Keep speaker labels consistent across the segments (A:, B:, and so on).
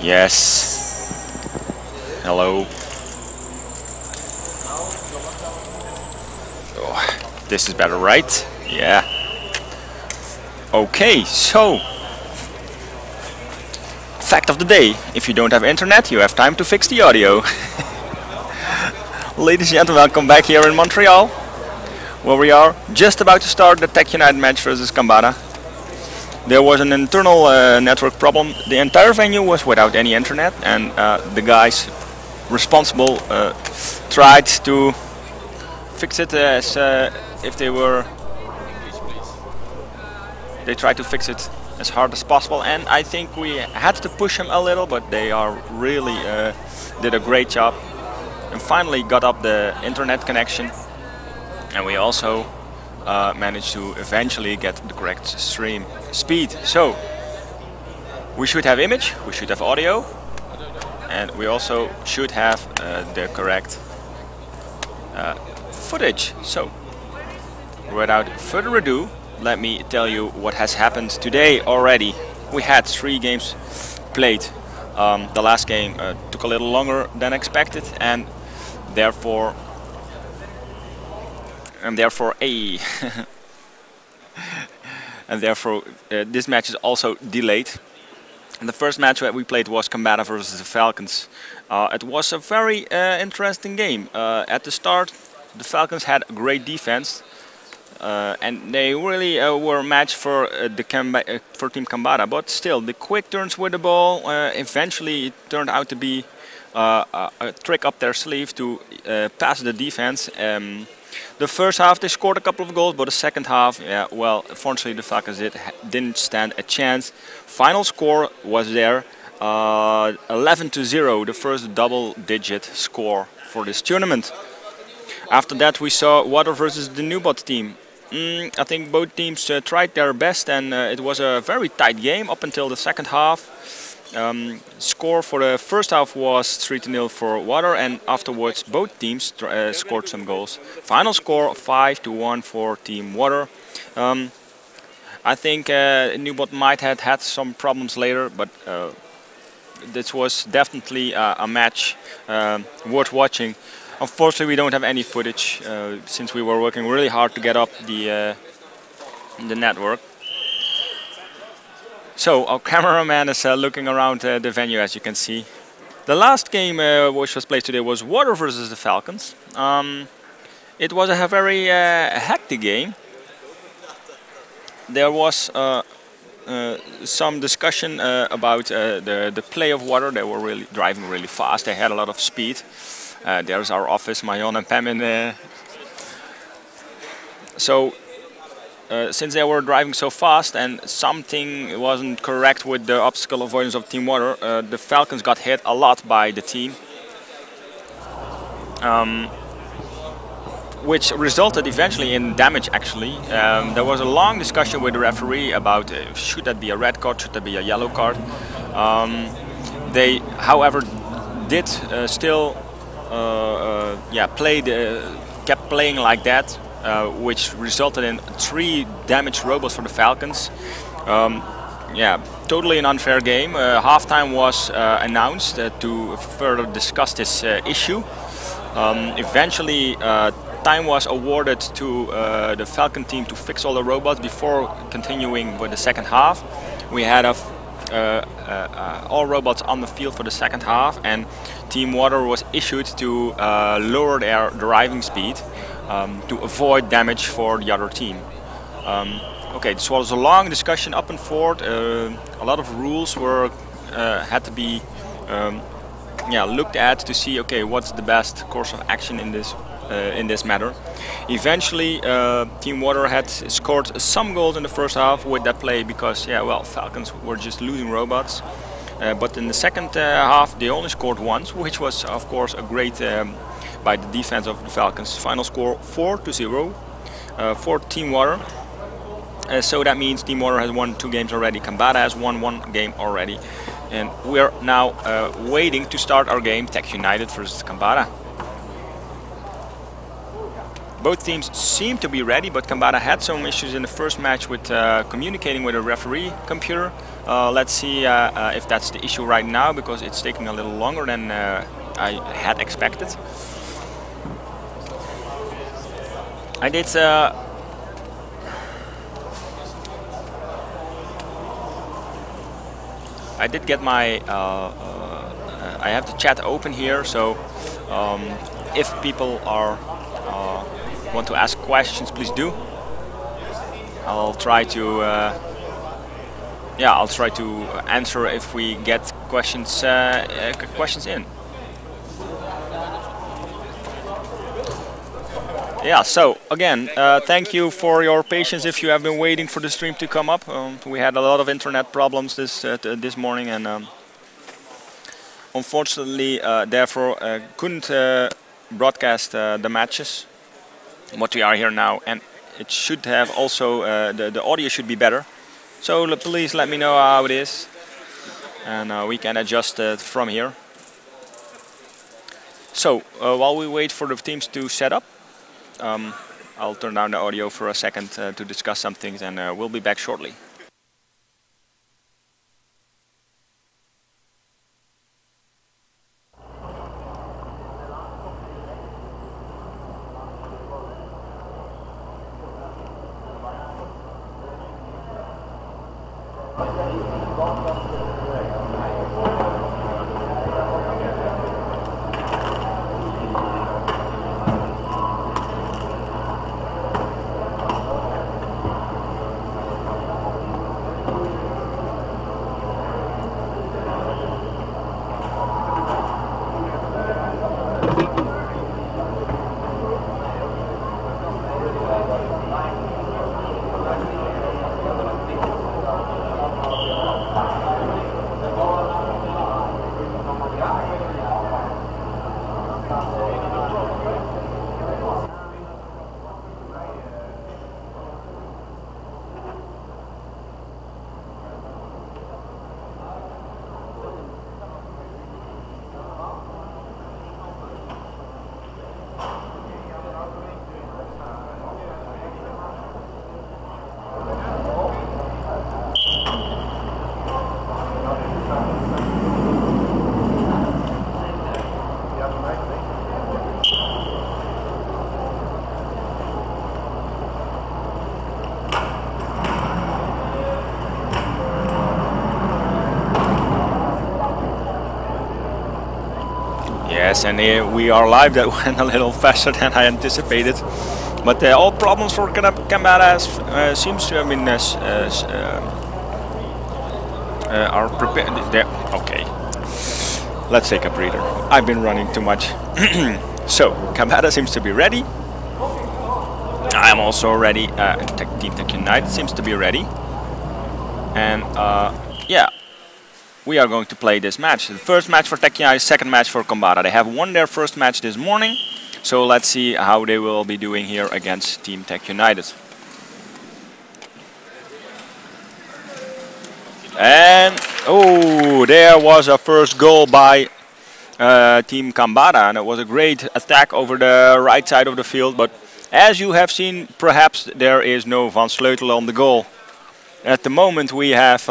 A: Yes. Hello. Oh, this is better, right? Yeah. Okay, so fact of the day: if you don't have internet, you have time to fix the audio. Ladies and gentlemen, welcome back here in Montreal, where we are just about to start the Tech United match versus Kamara. There was an internal network problem. The entire venue was without any internet, and the guys responsible tried to fix it as if they were. They tried to fix it as hard as possible, and I think we had to push them a little, but they are really did a great job, and finally got up the internet connection, and we also managed to eventually get the correct stream speed. So we should have image, we should have audio, and we also should have the correct footage. So without further ado, let me tell you what has happened today already. We had 3 games played. The last game took a little longer than expected, and therefore this match is also delayed. And the first match that we played was Kamara versus the Falcons. It was a very interesting game. At the start, the Falcons had a great defense, and they really were a match for for Team Kamara. But still, the quick turns with the ball eventually it turned out to be a trick up their sleeve to pass the defense. The first half they scored a couple of goals, but the second half, yeah, well, unfortunately the Falcons didn't stand a chance. Final score was there, 11-0, the first double-digit score for this tournament. After that we saw Water versus the Newbot team. I think both teams tried their best, and it was a very tight game up until the second half. Score for the first half was 3-0 for Water, and afterwards both teams scored some goals. Final score 5-1 for Team Water. I think Newbot might have had some problems later, but this was definitely a match worth watching. Unfortunately, we don't have any footage since we were working really hard to get up the network. So our cameraman is looking around the venue, as you can see. The last game which was played today was Water versus the Falcons. It was a very hectic game. There was some discussion about the play of Water. They were really driving really fast. They had a lot of speed. There's our office, Mayon and Pam in there. So since they were driving so fast and something wasn't correct with the obstacle avoidance of Team Water, the Falcons got hit a lot by the team, which resulted eventually in damage actually. There was a long discussion with the referee about should that be a red card, should that be a yellow card. They, however, did still kept playing like that, which resulted in 3 damaged robots for the Falcons. Yeah, totally an unfair game. Halftime was announced to further discuss this issue. Eventually, time was awarded to the Falcon team to fix all the robots before continuing with the second half. We had all robots on the field for the second half, and Team Water was issued to lower their driving speed to avoid damage for the other team. Okay, this was a long discussion up and forth. A lot of rules were had to be looked at to see, okay, what's the best course of action in this matter. Eventually, Team Water had scored some goals in the first half with that play because, Falcons were just losing robots. But in the second half, they only scored once, which was, of course, a great by the defense of the Falcons. Final score 4-0 for Team Water. So that means Team Water has won 2 games already. Kamara has won 1 game already. And we are now waiting to start our game, Tech United versus Kamara. Both teams seem to be ready, but Kamara had some issues in the first match with communicating with a referee computer. Let's see if that's the issue right now, because it's taking a little longer than I had expected. I did get my, I have the chat open here, so if people are want to ask questions, please do. I'll try to, I'll try to answer if we get questions in. Yeah, so again, thank you for your patience if you have been waiting for the stream to come up. We had a lot of internet problems this morning, and unfortunately, therefore, couldn't broadcast the matches. But we are here now, and it should have also the audio should be better. So please let me know how it is, and we can adjust from here. So while we wait for the teams to set up, I'll turn down the audio for a second to discuss some things, and we'll be back shortly. Yes, and we are live. That went a little faster than I anticipated. But all problems for Kamara seems to have been are prepared. Okay, let's take a breather. I've been running too much. So Kamara seems to be ready. I am also ready. Team Tech United seems to be ready. And yeah. We are going to play this match. The first match for Tech United, second match for Kamara. They have won their first match this morning, so let's see how they will be doing here against Team Tech United. And oh, there was a first goal by Team Kamara, and it was a great attack over the right side of the field. But as you have seen, perhaps there is no Van Sleutel on the goal. At the moment we have,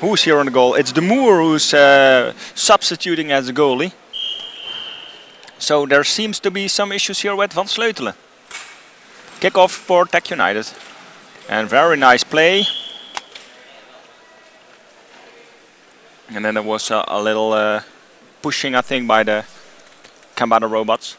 A: who's here on the goal? It's De Moor who's substituting as a goalie. So there seems to be some issues here with Van Sleutelen. Kickoff for Tech United. And very nice play. And then there was a little pushing, I think, by the Kamara robots.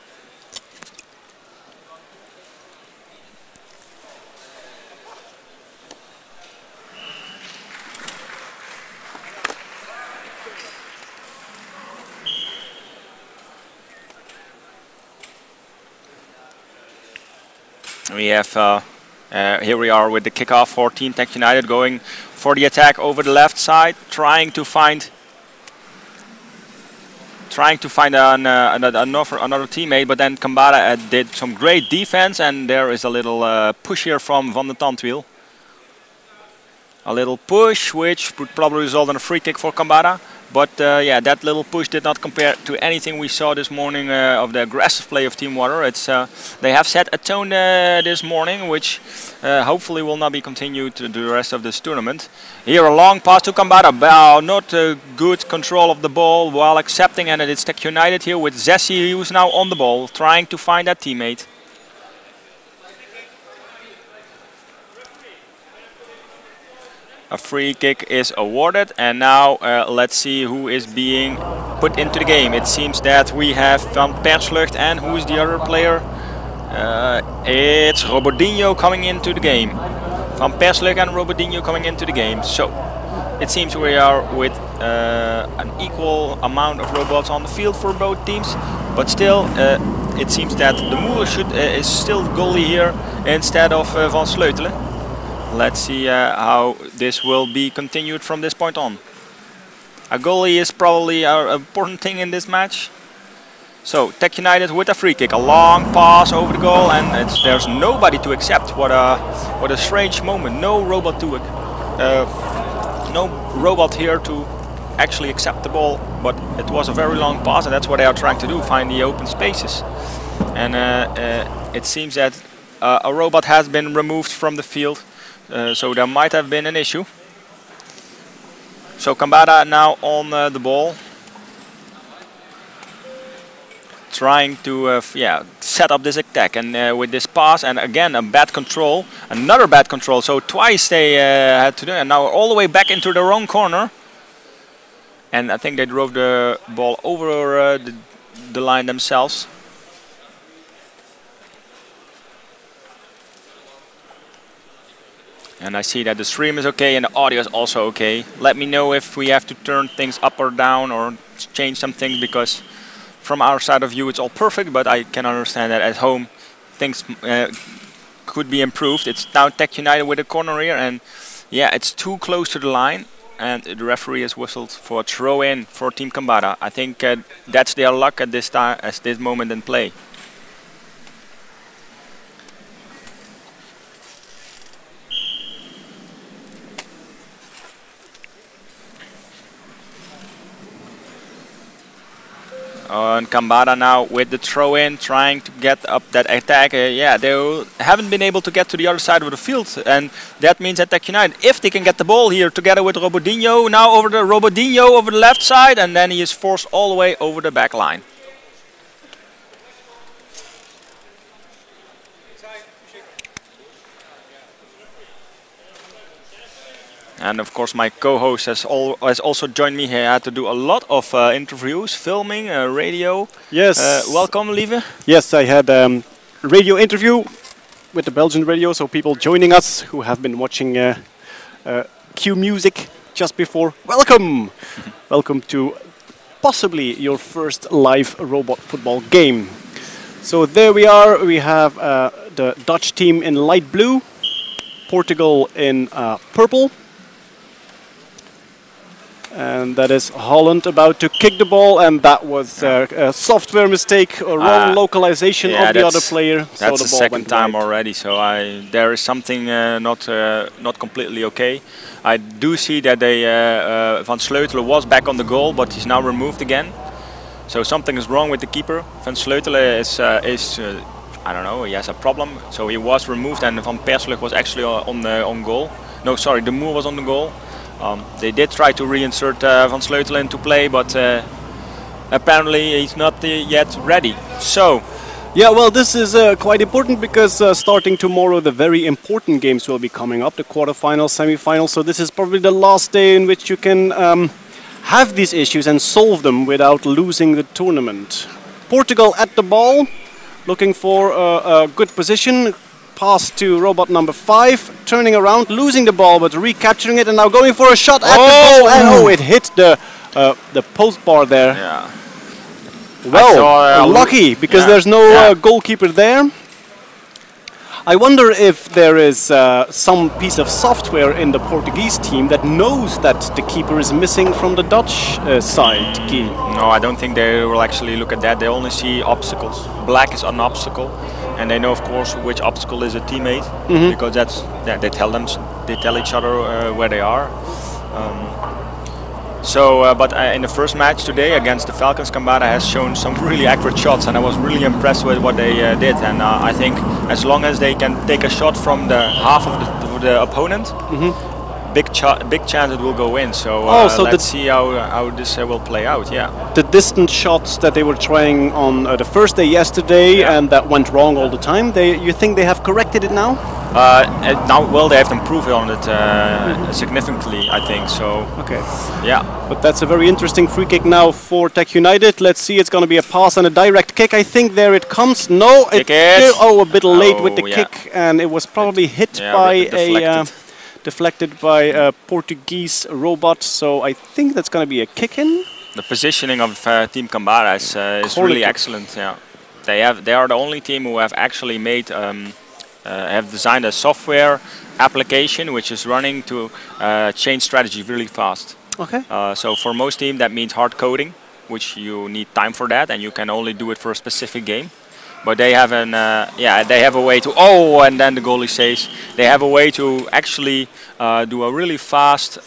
A: We have here we are with the kickoff for Team Tech United, going for the attack over the left side, trying to find another teammate, but then Kamara did some great defense, and there is a little push here from Van de Tandwiel. A little push, which would probably result in a free kick for Kamara. But yeah, that little push did not compare to anything we saw this morning of the aggressive play of Team Water. It's they have set a tone this morning, which hopefully will not be continued to the rest of this tournament. Here a long pass to Kamara, not good control of the ball while accepting, and it's Tech United here with Zessi, who's now on the ball, trying to find that teammate. A free kick is awarded, and now let's see who is being put into the game. It seems that we have Van Perslucht, and who is the other player? It's Robodinho coming into the game. Van Perslucht and Robodinho coming into the game. So it seems we are with an equal amount of robots on the field for both teams, but still it seems that de Moer is still goalie here instead of Van Sleutelen. Let's see how this will be continued from this point on. A goalie is probably an important thing in this match. So Tech United with a free kick, a long pass over the goal, and there's nobody to accept. What a strange moment. No robot here to actually accept the ball, but it was a very long pass, and that's what they are trying to do, find the open spaces. And it seems that a robot has been removed from the field. So there might have been an issue. So Kamara now on the ball, trying to set up this attack, and with this pass, and again a bad control, another bad control. So twice they had to do, and now all the way back into their own corner. And I think they drove the ball over the line themselves. And I see that the stream is okay and the audio is also okay. Let me know if we have to turn things up or down or change some things, because from our side of view it's all perfect, but I can understand that at home things could be improved. It's now Tech United with a corner here, and yeah, it's too close to the line, and the referee has whistled for a throw in for Team Kamara. I think that's their luck at this time, at this moment in play. And Kamara now with the throw in, trying to get up that attack. Yeah, they haven't been able to get to the other side of the field, and that means that Tech United, if they can get the ball here together with Robodinho, now over the left side, and then he is forced all the way over the back line. And of course my co-host has also joined me here. I had to do a lot of interviews, filming, radio.
B: Yes.
A: Welcome, Lieve.
B: Yes, I had a radio interview with the Belgian radio, so people joining us who have been watching Q Music just before. Welcome! Welcome to possibly your first live robot football game. So there we are. We have the Dutch team in light blue, Portugal in purple. And that is Holland about to kick the ball, and that was a software mistake, a wrong localization of the other player.
A: That's so the second time already, so there is something not completely okay. I do see that Van Sleutelen was back on the goal, but he's now removed again. So something is wrong with the keeper. Van Sleutelen is I don't know, he has a problem. So he was removed, and Van Perslucht was actually on goal. No, sorry, de Moer was on the goal. They did try to reinsert Van Sleutelen into play, but apparently he's not yet ready. So.
B: Yeah, well, this is quite important because starting tomorrow, the very important games will be coming up, the quarterfinals, semifinals. So this is probably the last day in which you can have these issues and solve them without losing the tournament. Portugal at the ball, looking for a good position. Pass to robot number 5, turning around, losing the ball, but recapturing it, and now going for a shot at the ball. And it hit the post bar there.
A: Yeah.
B: Well, lucky, because there's no goalkeeper there. I wonder if there is some piece of software in the Portuguese team that knows that the keeper is missing from the Dutch side.
A: No, I don't think they will actually look at that. They only see obstacles. Black is an obstacle, and they know, of course, which obstacle is a teammate, because that's they tell each other where they are. But in the first match today against the Falcons, Kamara has shown some really accurate shots, and I was really impressed with what they did. And I think as long as they can take a shot from the half of the opponent, big chance it will go in. So, let's see how this will play out. Yeah.
B: The distance shots that they were trying on the first day yesterday, and that went wrong all the time. You think they have corrected it now?
A: Well, they have improved on it significantly, I think. So. Okay. Yeah.
B: But that's a very interesting free kick now for Tech United. Let's see. It's going to be a pass and a direct kick. I think there it comes. No, a bit late with the kick, and it was probably hit by deflected by a Portuguese robot. So I think that's going to be a kick in.
A: The positioning of Team Kamara is really excellent. Yeah. They are the only team who have actually made. Have designed a software application which is running to change strategy really fast.
B: Okay.
A: So for most teams that means hard coding, which you need time for that, and you can only do it for a specific game. But they have they have a way to and then the goalie saves. They have a way to actually do a really fast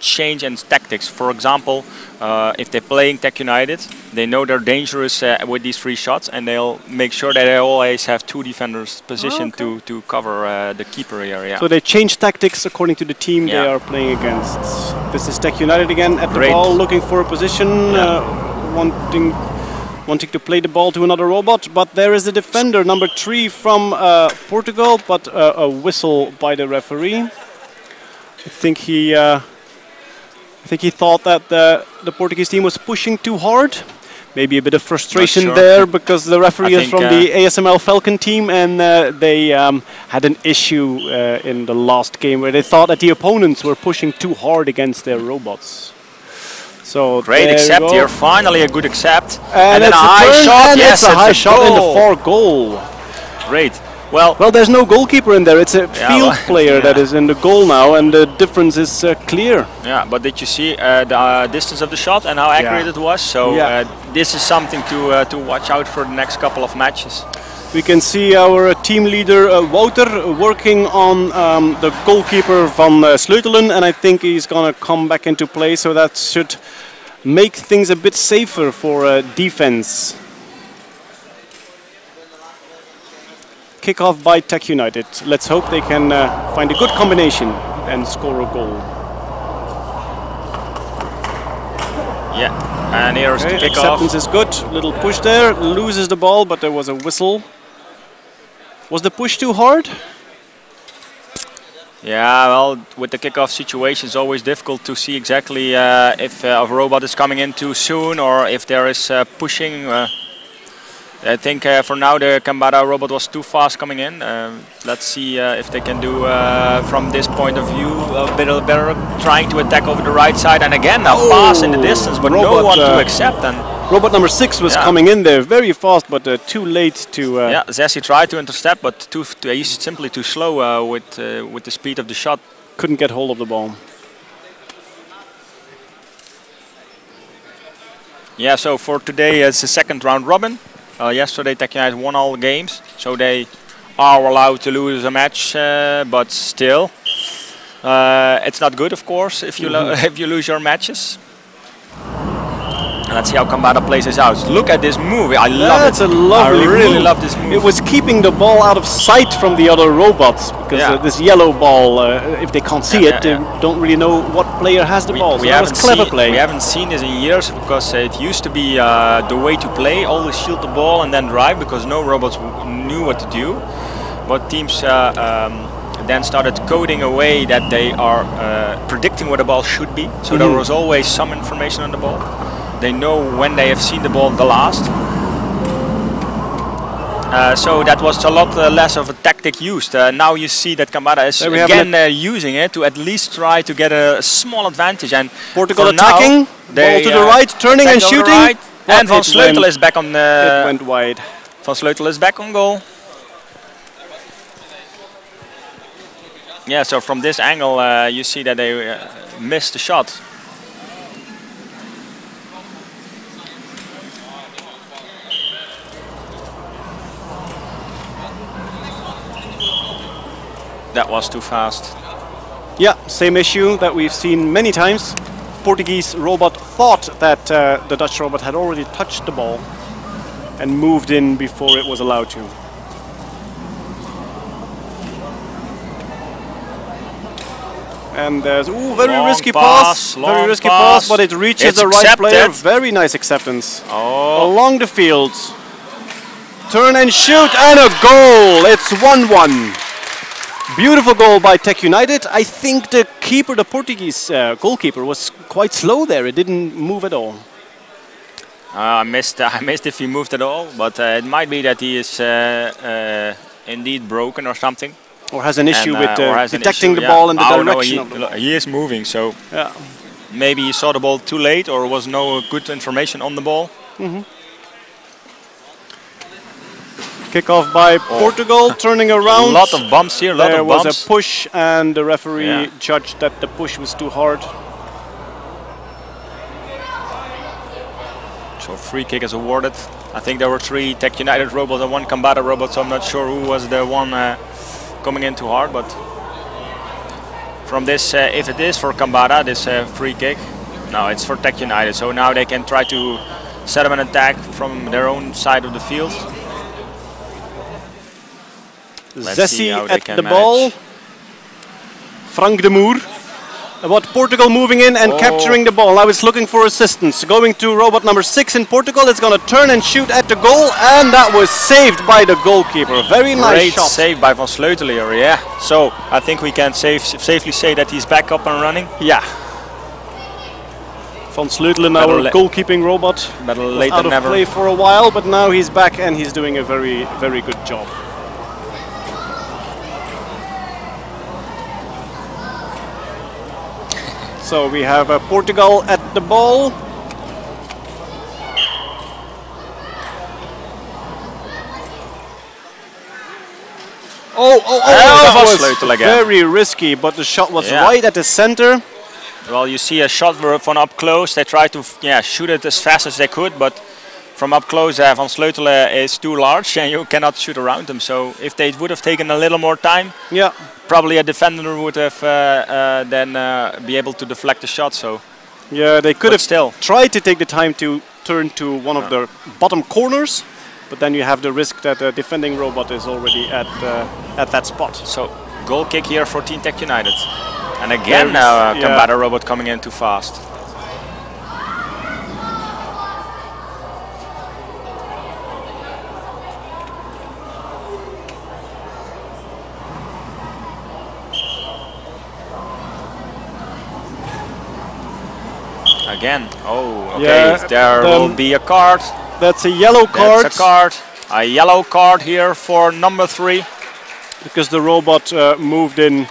A: change in tactics. For example, if they're playing Tech United, they know they're dangerous with these free shots, and they'll make sure that they always have 2 defenders positioned to cover the keeper here. Yeah.
B: So they change tactics according to the team they are playing against. This is Tech United again at the ball, looking for a position, wanting to play the ball to another robot, but there is a defender, number 3 from Portugal, but a whistle by the referee. I think he thought that the Portuguese team was pushing too hard. Maybe a bit of frustration there, because the referee is from the ASML Falcon team, and they had an issue in the last game where they thought that the opponents were pushing too hard against their robots. So
A: great accept here, finally a good accept.
B: And it's a high shot, yes, it's a high shot in the far goal.
A: Great.
B: Well, there's no goalkeeper in there, it's a field player that is in the goal now, and the difference is clear.
A: Yeah, but did you see the distance of the shot and how accurate it was? So this is something to watch out for the next couple of matches.
B: We can see our team leader Wouter working on the goalkeeper van Sleutelen, and I think he's going to come back into play, so that should make things a bit safer for defense. Kickoff by Tech United. Let's hope they can find a good combination and score a goal.
A: Yeah, and here's the kickoff.
B: Acceptance is good. Little push there, loses the ball, but there was a whistle. Was the push too hard?
A: Yeah, well, with the kickoff situation, it's always difficult to see exactly if a robot is coming in too soon or if there is pushing. I think for now the Kamara robot was too fast coming in. Let's see if they can do from this point of view a bit better, trying to attack over the right side, and again a pass in the distance, but no one to accept. And
B: robot number 6 was coming in there very fast, but too late to.
A: Yeah, Zessi tried to intercept, but he's simply too slow with the speed of the shot.
B: Couldn't get hold of the ball.
A: Yeah, so for today it's the second round robin. Yesterday Tech United won all games, so they are allowed to lose a match, but still it's not good, of course, if you if you lose your matches. Let's see how Kamara plays this out. Look at this move. I love
B: That's
A: it.
B: a lovely
A: I really
B: move.
A: love this move.
B: It was keeping the ball out of sight from the other robots because this yellow ball, if they can't see it, they don't really know what player has the ball. So that was clever play.
A: We haven't seen this in years because it used to be the way to play. Always shield the ball and then drive because no robots knew what to do. But teams then started coding a way that they are predicting what the ball should be. So there was always some information on the ball. They know when they have seen the ball the last. So that was a lot less of a tactic used. Now you see that Kamara is again using it to at least try to get a small advantage. And
B: Portugal attacking, ball to the right, turning and shooting.
A: Right, and Van Sleutel is back on the...
B: It went wide.
A: Van Sleutel is back on goal. Yeah, so from this angle you see that they missed the shot. That was too fast.
B: Yeah, same issue that we've seen many times. Portuguese robot thought that the Dutch robot had already touched the ball and moved in before it was allowed to. And there's very risky pass, very risky pass, but it reaches the right player. Very nice acceptance along the field. Turn and shoot and a goal. It's 1-1. Beautiful goal by Tech United. I think the keeper, the Portuguese goalkeeper, was quite slow there. It didn't move at all.
A: I missed if he moved at all, but it might be that he is indeed broken or something.
B: Or has an issue with detecting the ball and the direction of the ball.
A: He is moving, so maybe he saw the ball too late or was no good information on the ball.
B: Kickoff by Portugal, turning around.
A: A lot of bumps here,
B: There was a push and the referee judged that the push was too hard.
A: So free kick is awarded. I think there were 3 Tech United robots and 1 Kamara robot, so I'm not sure who was the one coming in too hard, but from this, if it is for Kamara, this free kick, no, it's for Tech United, so now they can try to set up an attack from their own side of the field.
B: Zessi at the ball. Frank de Moer. About Portugal moving in and capturing the ball. Now it's looking for assistance. Going to robot number 6 in Portugal. It's going to turn and shoot at the goal. And that was saved by the goalkeeper. Very nice shot.
A: Great save by Van Sleutel here, yeah. So I think we can safely say that he's back up and running.
B: Yeah. Van Sleutel, our goalkeeping robot, was out of play for a while, but now he's back and he's doing a very, very good job. So we have Portugal at the ball. That was very risky, but the shot was right at the center.
A: Well, you see a shot from up close. They tried to shoot it as fast as they could, but from up close, Van Sleutel is too large and you cannot shoot around him. So if they would have taken a little more time, probably a defender would have then be able to deflect the shot. So
B: yeah, they could have tried to take the time to turn to one of the bottom corners, but then you have the risk that the defending robot is already at that spot.
A: So goal kick here for Team Tech United, and again now Kamara robot coming in too fast. Again, there will be a card.
B: That's a yellow card.
A: That's a card. A yellow card here for number 3.
B: Because the robot moved in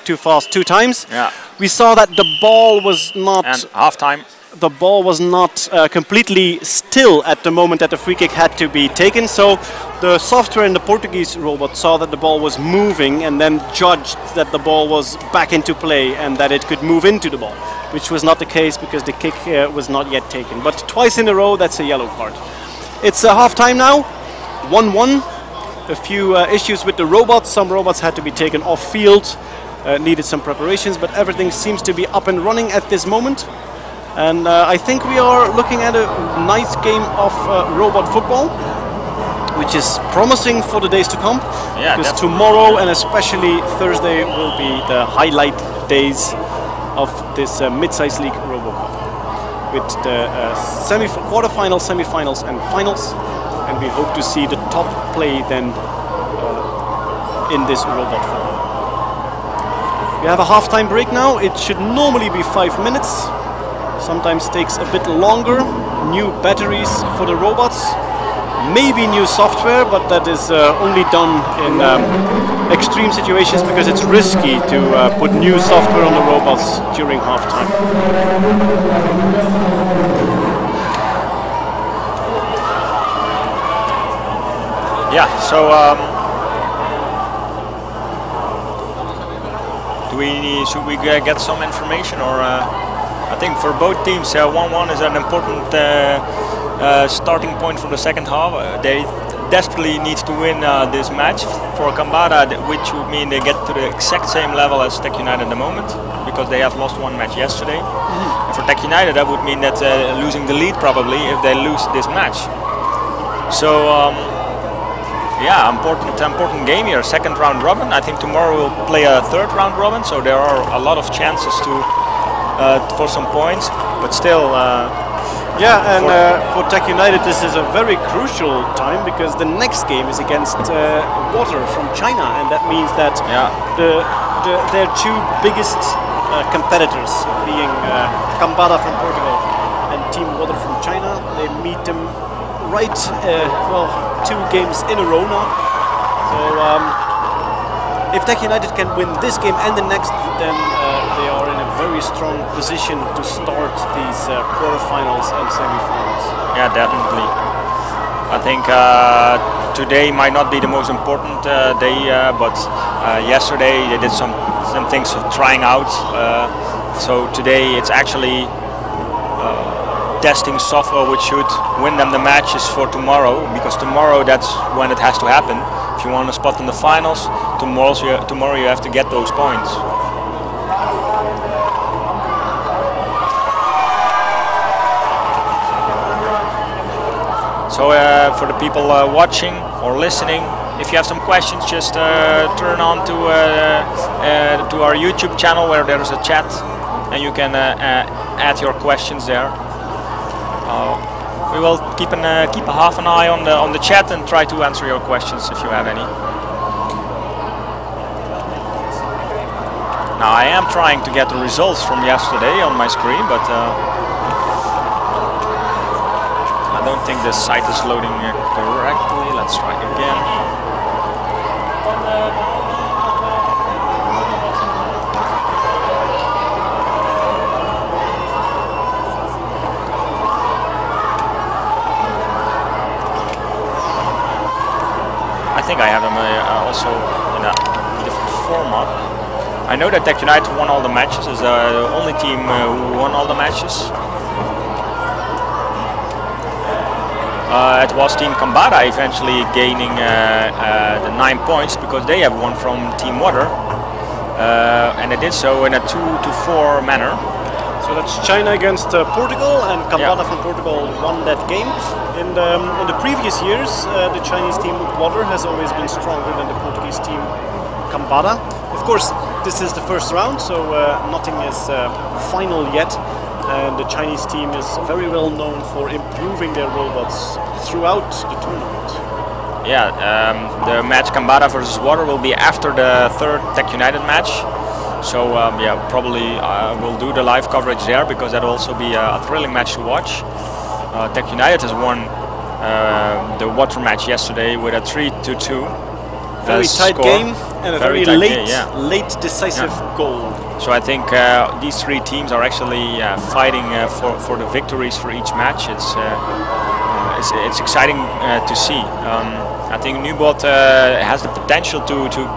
B: too fast 2 times.
A: Yeah.
B: We saw that the ball was not...
A: And half time.
B: The ball was not completely still at the moment that the free kick had to be taken. So the software in the Portuguese robot saw that the ball was moving and then judged that the ball was back into play and that it could move into the ball, which was not the case because the kick was not yet taken. But twice in a row, that's a yellow card. It's half time now, 1-1. A few issues with the robots. Some robots had to be taken off field, needed some preparations, but everything seems to be up and running at this moment. And I think we are looking at a nice game of robot football, which is promising for the days to come.
A: Yeah,
B: because tomorrow and especially Thursday will be the highlight days of this mid-size league Robocup, with the quarterfinals, semi-finals and finals, and we hope to see the top play then in this robot football. We have a half-time break now. It should normally be 5 minutes, sometimes takes a bit longer. New batteries for the robots, maybe new software, but that is only done in extreme situations because it's risky to put new software on the robots during halftime.
A: Yeah, so should we get some information, or I think for both teams 1-1 is an important starting point for the second half. They desperately need to win this match for Kamara, which would mean they get to the exact same level as Tech United at the moment, because they have lost one match yesterday. And for Tech United, that would mean that losing the lead probably if they lose this match. So yeah, important game here. Second round robin. I think tomorrow we'll play a third round robin, so there are a lot of chances to for some points, but still.
B: Yeah, and for Tech United this is a very crucial time, because the next game is against Water from China, and that means that their two biggest competitors, being Kamara from Portugal and Team Water from China, they meet them right, well, 2 games in a row now. So if Tech United can win this game and the next, then they are in a very strong position to start these quarterfinals and semi-finals.
A: Yeah, definitely. I think today might not be the most important day, but yesterday they did some things of trying out. So today it's actually testing software which should win them the matches for tomorrow, because tomorrow that's when it has to happen. If you want a spot in the finals, tomorrow you have to get those points. So for the people watching or listening, if you have some questions, just turn on to our YouTube channel where there is a chat, and you can add your questions there. We will keep a half an eye on the chat and try to answer your questions if you have any. Now I am trying to get the results from yesterday on my screen, but I don't think the site is loading correctly. Let's try again. I think I have them also in a different format. I know that Tech United won all the matches, is the only team who won all the matches. It was Team Kamara eventually gaining the 9 points, because they have won from Team Water, and they did so in a 2-4 manner.
B: So that's China against Portugal, and Kamara from Portugal won that game. In the previous years, the Chinese team Water has always been stronger than the Portuguese team Kamara. Of course, this is the first round, so nothing is final yet. And the Chinese team is very well known for improving their robots throughout the tournament.
A: Yeah, the match Kamara versus Water will be after the third Tech United match. So yeah, probably we'll do the live coverage there, because that'll also be a thrilling match to watch. Tech United has won the Water match yesterday with a 3-2.
B: Very tight
A: score.
B: Game and a very late decisive goal.
A: So I think these 3 teams are actually fighting for the victories for each match. It's exciting to see. I think Nubot has the potential to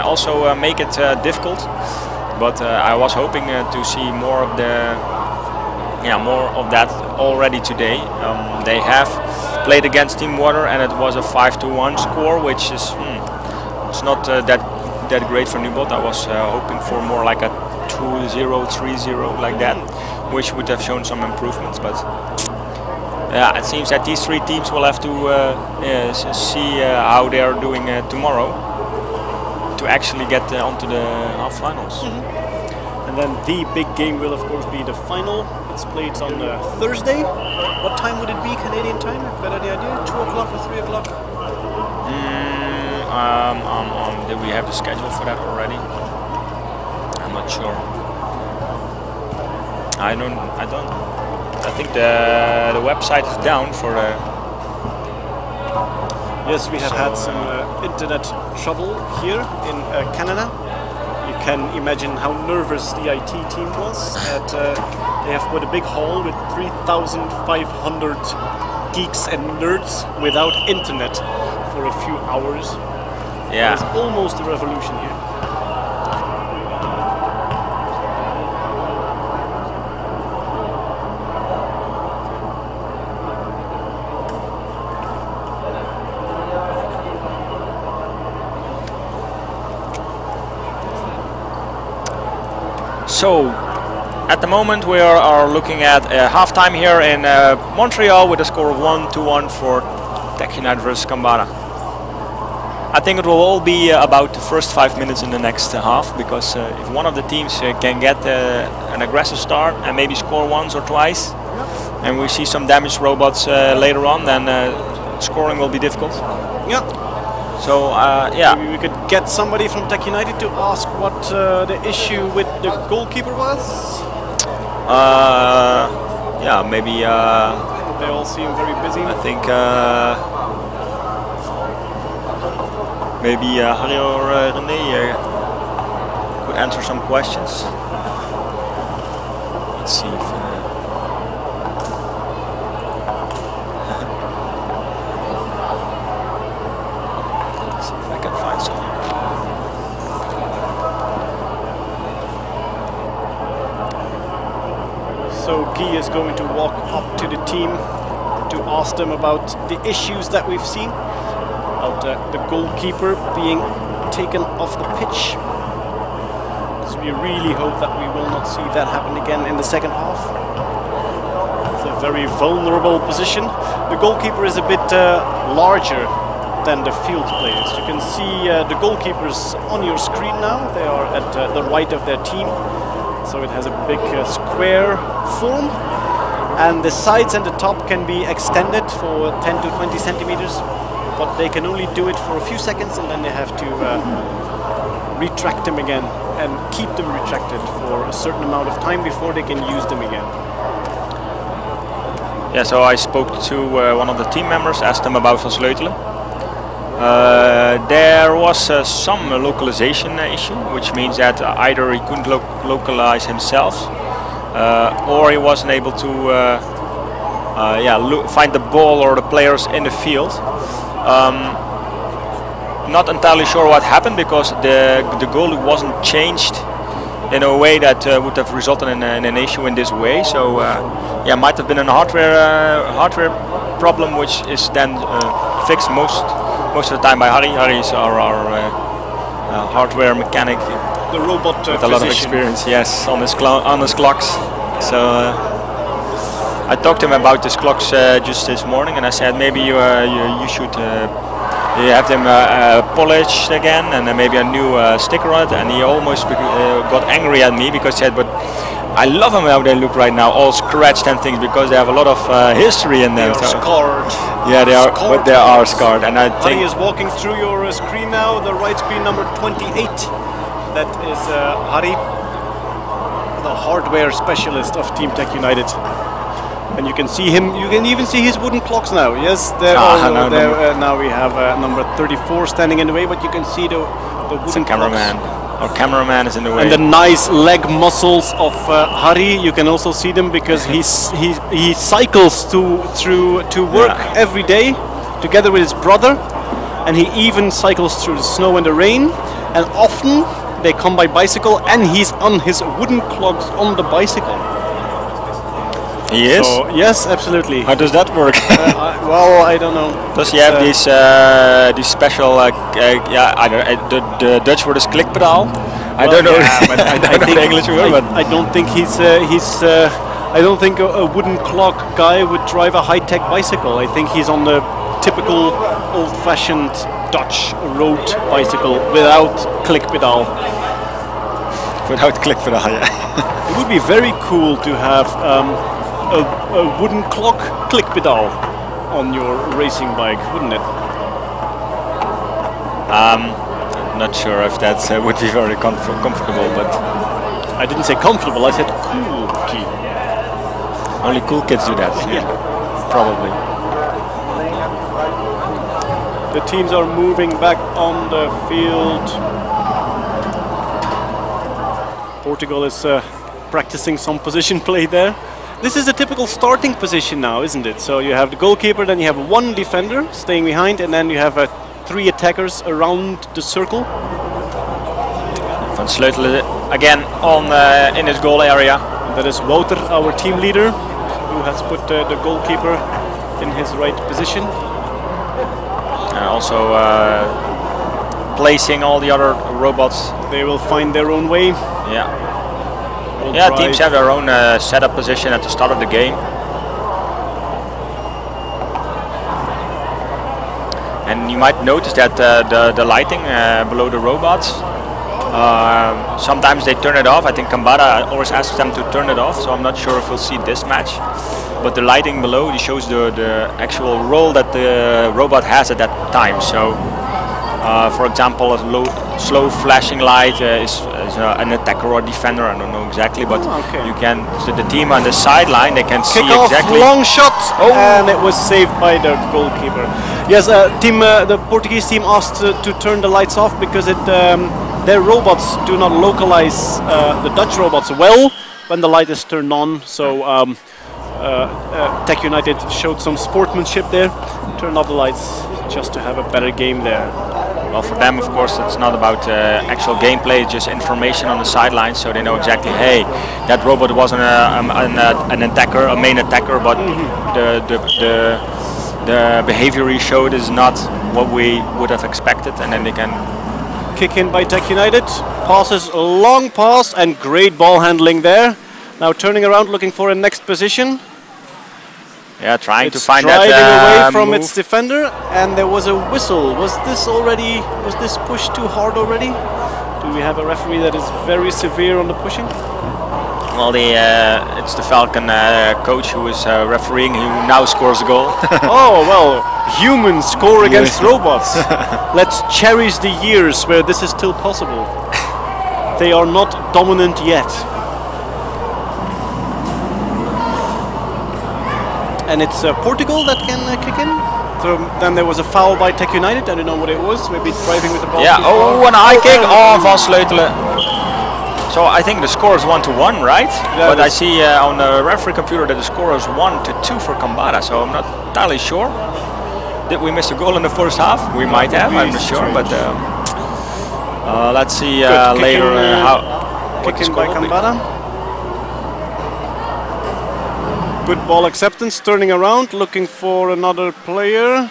A: also make it difficult, but I was hoping to see more of that already today. They have played against Team Water, and it was a 5-1 score, which is it's not that great for Nubot. I was hoping for more like a 2 2-0, 3-0, like that, which would have shown some improvements. But yeah, it seems that these three teams will have to see how they are doing tomorrow to actually get onto the half-finals.
B: And then the big game will, of course, be the final. It's played on Thursday. What time would it be, Canadian time? You've got any idea? 2 o'clock or 3 o'clock?
A: Did we have the schedule for that already? I'm not sure. I don't. I think the website is down for the.
B: Yes, we have had some internet trouble here in Canada. You can imagine how nervous the IT team was. They have put a big hall with 3,500 geeks and nerds without internet for a few hours.
A: Yeah.
B: It's almost a revolution here.
A: So, at the moment we are looking at halftime here in Montreal with a score of 1-1 for Tech United versus Kamara. I think it will all be about the first 5 minutes in the next half, because if one of the teams can get an aggressive start and maybe score once or twice, and we see some damaged robots later on, then scoring will be difficult.
B: Yeah.
A: So yeah.
B: Maybe we could get somebody from Tech United to ask what the issue with the goalkeeper was.
A: Yeah, maybe.
B: They all seem very busy.
A: I think maybe Harry or René could answer some questions. Let's see if.
B: So Guy is going to walk up to the team to ask them about the issues that we've seen, about the goalkeeper being taken off the pitch. So we really hope that we will not see that happen again in the second half. It's a very vulnerable position. The goalkeeper is a bit larger than the field players. You can see the goalkeepers on your screen now. They are at the right of their team. So it has a big square form, and the sides and the top can be extended for 10 to 20 centimeters, but they can only do it for a few seconds, and then they have to retract them again and keep them retracted for a certain amount of time before they can use them again.
A: Yeah, so I spoke to one of the team members, asked them about Van Sleutelen. There was some localization issue, which means that either he couldn't localize himself, or he wasn't able to find the ball or the players in the field. Not entirely sure what happened, because the goal wasn't changed in a way that would have resulted in an issue in this way. So yeah, might have been a hardware problem, which is then fixed most of the time by Harry. Harry is our hardware mechanic.
B: The robot
A: with
B: physician.
A: a lot of experience, yes, on his clocks. So I talked to him about his clocks just this morning, and I said maybe you should have them polished again, and maybe a new sticker on it. And he almost got angry at me, because he said, "But I love them how they look right now, all scratched and things, because they have a lot of history in them."
B: They are scarred.
A: Yeah, they are, but they are scarred. And I think
B: Harry is walking through your screen now, the right screen number 28. That is Harry, the hardware specialist of Team Tech United. And you can see him, you can even see his wooden clocks now. Yes, now we have number 34 standing in the way, but you can see the wooden
A: cameraman. Our cameraman is in the way.
B: And the nice leg muscles of Harry, you can also see them, because he cycles to work every day together with his brother, and he even cycles through the snow and the rain, and often they come by bicycle, and he's on his wooden clogs on the bicycle.
A: He is?
B: So, yes, absolutely.
A: How does that work?
B: Well, I don't know.
A: Does he have these special, the Dutch word is klikpedaal. I don't know.
B: Yeah, but I think
A: the English word, but
B: I don't think I don't think a wooden clock guy would drive a high-tech bicycle. I think he's on the typical old-fashioned Dutch road bicycle without click pedal.
A: without click pedal. Yeah.
B: It would be very cool to have a wooden clock click pedal on your racing bike, wouldn't it?
A: Not sure if that would be very comfortable, but
B: I didn't say comfortable, I said cool.
A: only cool kids do that.
B: Yeah.
A: Probably.
B: The teams are moving back on the field. Portugal is practicing some position play there. This is a typical starting position now, isn't it? So you have the goalkeeper, then you have one defender staying behind, and then you have 3 attackers around the circle.
A: Van Sleutelen again on in his goal area.
B: And that is Wouter, our team leader, who has put the goalkeeper in his right position.
A: Also placing all the other robots.
B: They will find their own way.
A: Yeah. Yeah, teams have their own setup position at the start of the game. And you might notice that the lighting below the robots, sometimes they turn it off. I think Kamara always asks them to turn it off, so I'm not sure if we'll see this match. But the lighting below shows the actual role that the robot has at that time. So, for example, a slow flashing light is an attacker or defender. I don't know exactly, but you can. So the team on the sideline, they can see exactly.
B: Long shot, and it was saved by the goalkeeper. Yes, the Portuguese team asked to turn the lights off because their robots do not localize the Dutch robots well when the light is turned on. So Tech United showed some sportsmanship there, turned off the lights just to have a better game there.
A: Well, for them, of course, it's not about actual gameplay, it's just information on the sidelines, so they know exactly, hey, that robot wasn't an attacker, a main attacker, but the behavior he showed is not what we would have expected, and then they can
B: kick in by Tech United. Passes, a long pass, and great ball handling there. Now turning around, looking for a next position.
A: Yeah, trying
B: to
A: find
B: that away from
A: move.
B: its defender, and there was a whistle. Was this pushed too hard already? Do we have a referee that is very severe on the pushing?
A: Well, it's the Falcon coach who is refereeing, who now scores a goal.
B: Oh, well, humans score against robots. Let's cherish the years where this is still possible. They are not dominant yet. And it's Portugal that can kick in. So then there was a foul by Tech United. I don't know what it was. Maybe driving with the ball.
A: Yeah. Oh, and a high kick. Oh, Van Sleutelen. So I think the score is 1-1, right? Yeah, but I see on the referee computer that the score is 1-2 for Kamara. So I'm not entirely sure. Did we miss a goal in the first half? We might have. I'm not sure. But let's see later how.
B: Kick in by Kamara. Good ball acceptance, turning around, looking for another player.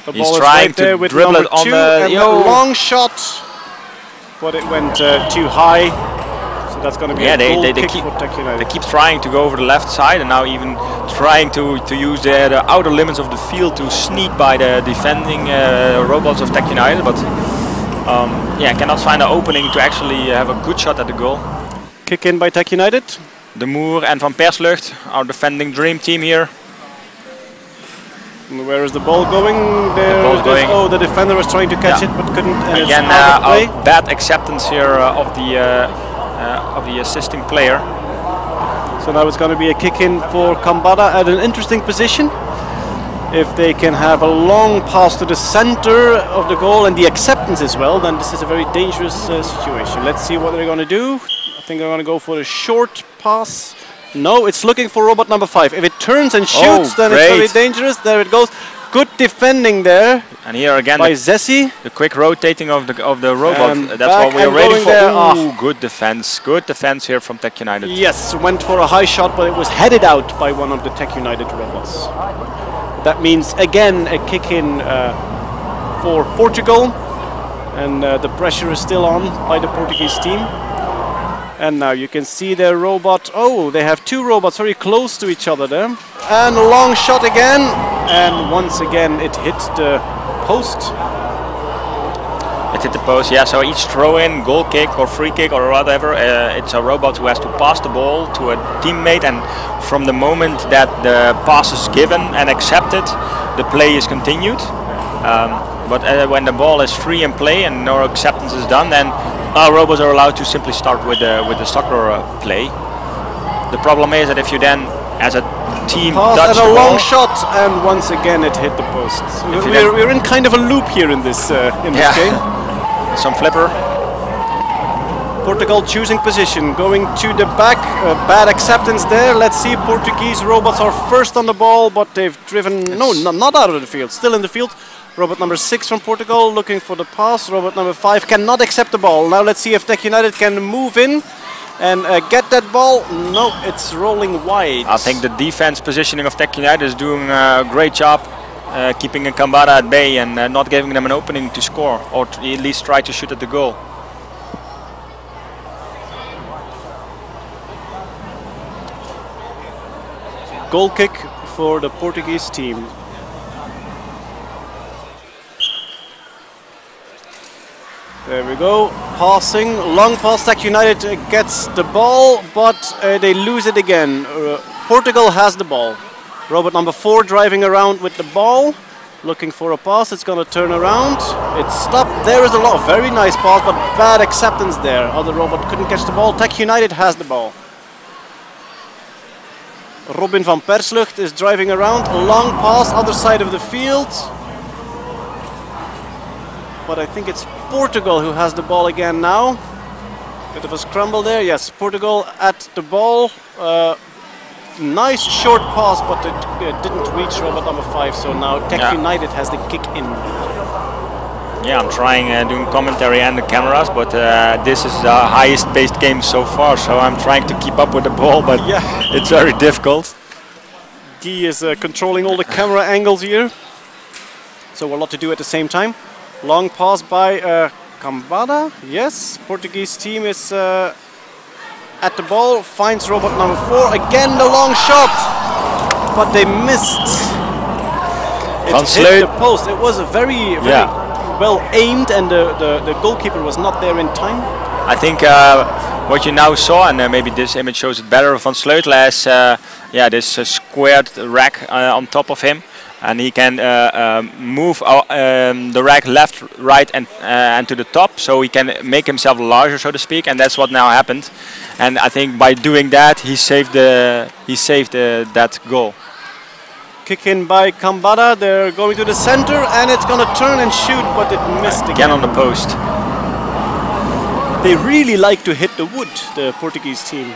B: The
A: He's
B: ball is
A: trying
B: right there
A: to
B: with
A: dribble
B: number
A: it on
B: 2,
A: the
B: and a long shot, but it went too high. So that's going to be a goal kick for Tech United.
A: They keep trying to go over the left side, and now even trying to use the outer limits of the field to sneak by the defending robots of Tech United, but yeah, cannot find an opening to actually have a good shot at the goal.
B: Kick in by Tech United.
A: De Moer and Van Perslucht, our defending dream team here.
B: And where is the ball going? There oh, the defender was trying to catch it but couldn't. And
A: again, a bad acceptance here of the assisting player.
B: So now it's going to be a kick in for Kamara at an interesting position. If they can have a long pass to the center of the goal and the acceptance as well, then this is a very dangerous situation. Let's see what they're going to do. I think they're going to go for a short pass. No, it's looking for robot number 5. If it turns and shoots, then it's very dangerous. There it goes. Good defending there.
A: And here again
B: by Zessi.
A: The quick rotating of the robot. That's what we are waiting for. Ooh, good defense. Good defense here from Tech United.
B: Yes, went for a high shot, but it was headed out by one of the Tech United robots. That means again a kick in for Portugal. and the pressure is still on by the Portuguese team. And now you can see their robot. Oh, they have two robots very close to each other there. And a long shot again, and once again it hit the post.
A: It hit the post, yeah, so each throw-in, goal kick or free kick or whatever, it's a robot who has to pass the ball to a teammate, and from the moment that the pass is given and accepted, the play is continued. But when the ball is free in play and no acceptance is done, then our robots are allowed to simply start with the soccer play. The problem is that if you then, as a team,
B: pass and a long shot, and once again it hit the post. We're in kind of a loop here in this game.
A: Some flipper.
B: Portugal choosing position, going to the back. Bad acceptance there. Let's see, Portuguese robots are first on the ball, but they've driven, not out of the field, still in the field. Robot number 6 from Portugal looking for the pass. Robot number 5 cannot accept the ball. Now let's see if Tech United can move in and get that ball. No, it's rolling wide.
A: I think the defense positioning of Tech United is doing a great job. Keeping a Kamara at bay and not giving them an opening to score, or at least try to shoot at the goal.
B: Goal kick for the Portuguese team. There we go, passing, long pass. Tech United gets the ball, but they lose it again. Portugal has the ball. Robot number 4 driving around with the ball, looking for a pass. It's going to turn around. It's stopped. There is a lot of very nice pass, but bad acceptance there. Other robot couldn't catch the ball. Tech United has the ball. Robin van Perslucht is driving around. A long pass, other side of the field. But I think it's Portugal who has the ball again now. Bit of a scramble there. Yes, Portugal at the ball. Nice short pass, but it didn't reach robot number 5, so now Tech United has the kick in.
A: Yeah, I'm trying doing commentary and the cameras, but this is the highest paced game so far, so I'm trying to keep up with the ball, but it's very difficult.
B: Guy is controlling all the camera angles here, so a lot to do at the same time. Long pass by Kamara. Yes, Portuguese team is at the ball, finds robot number 4, again the long shot, but they missed. It hit the post. It was a very well aimed, and the goalkeeper was not there in time.
A: I think what you now saw, and maybe this image shows it better, Van Sleutelen has this squared rack on top of him, and he can move the rack left, right, and to the top, so he can make himself larger, so to speak, and that's what now happened. And I think by doing that, he saved that goal.
B: Kick in by Kamara. They're going to the center, and it's going to turn and shoot, but it missed again
A: on the post.
B: They really like to hit the wood, the Portuguese team.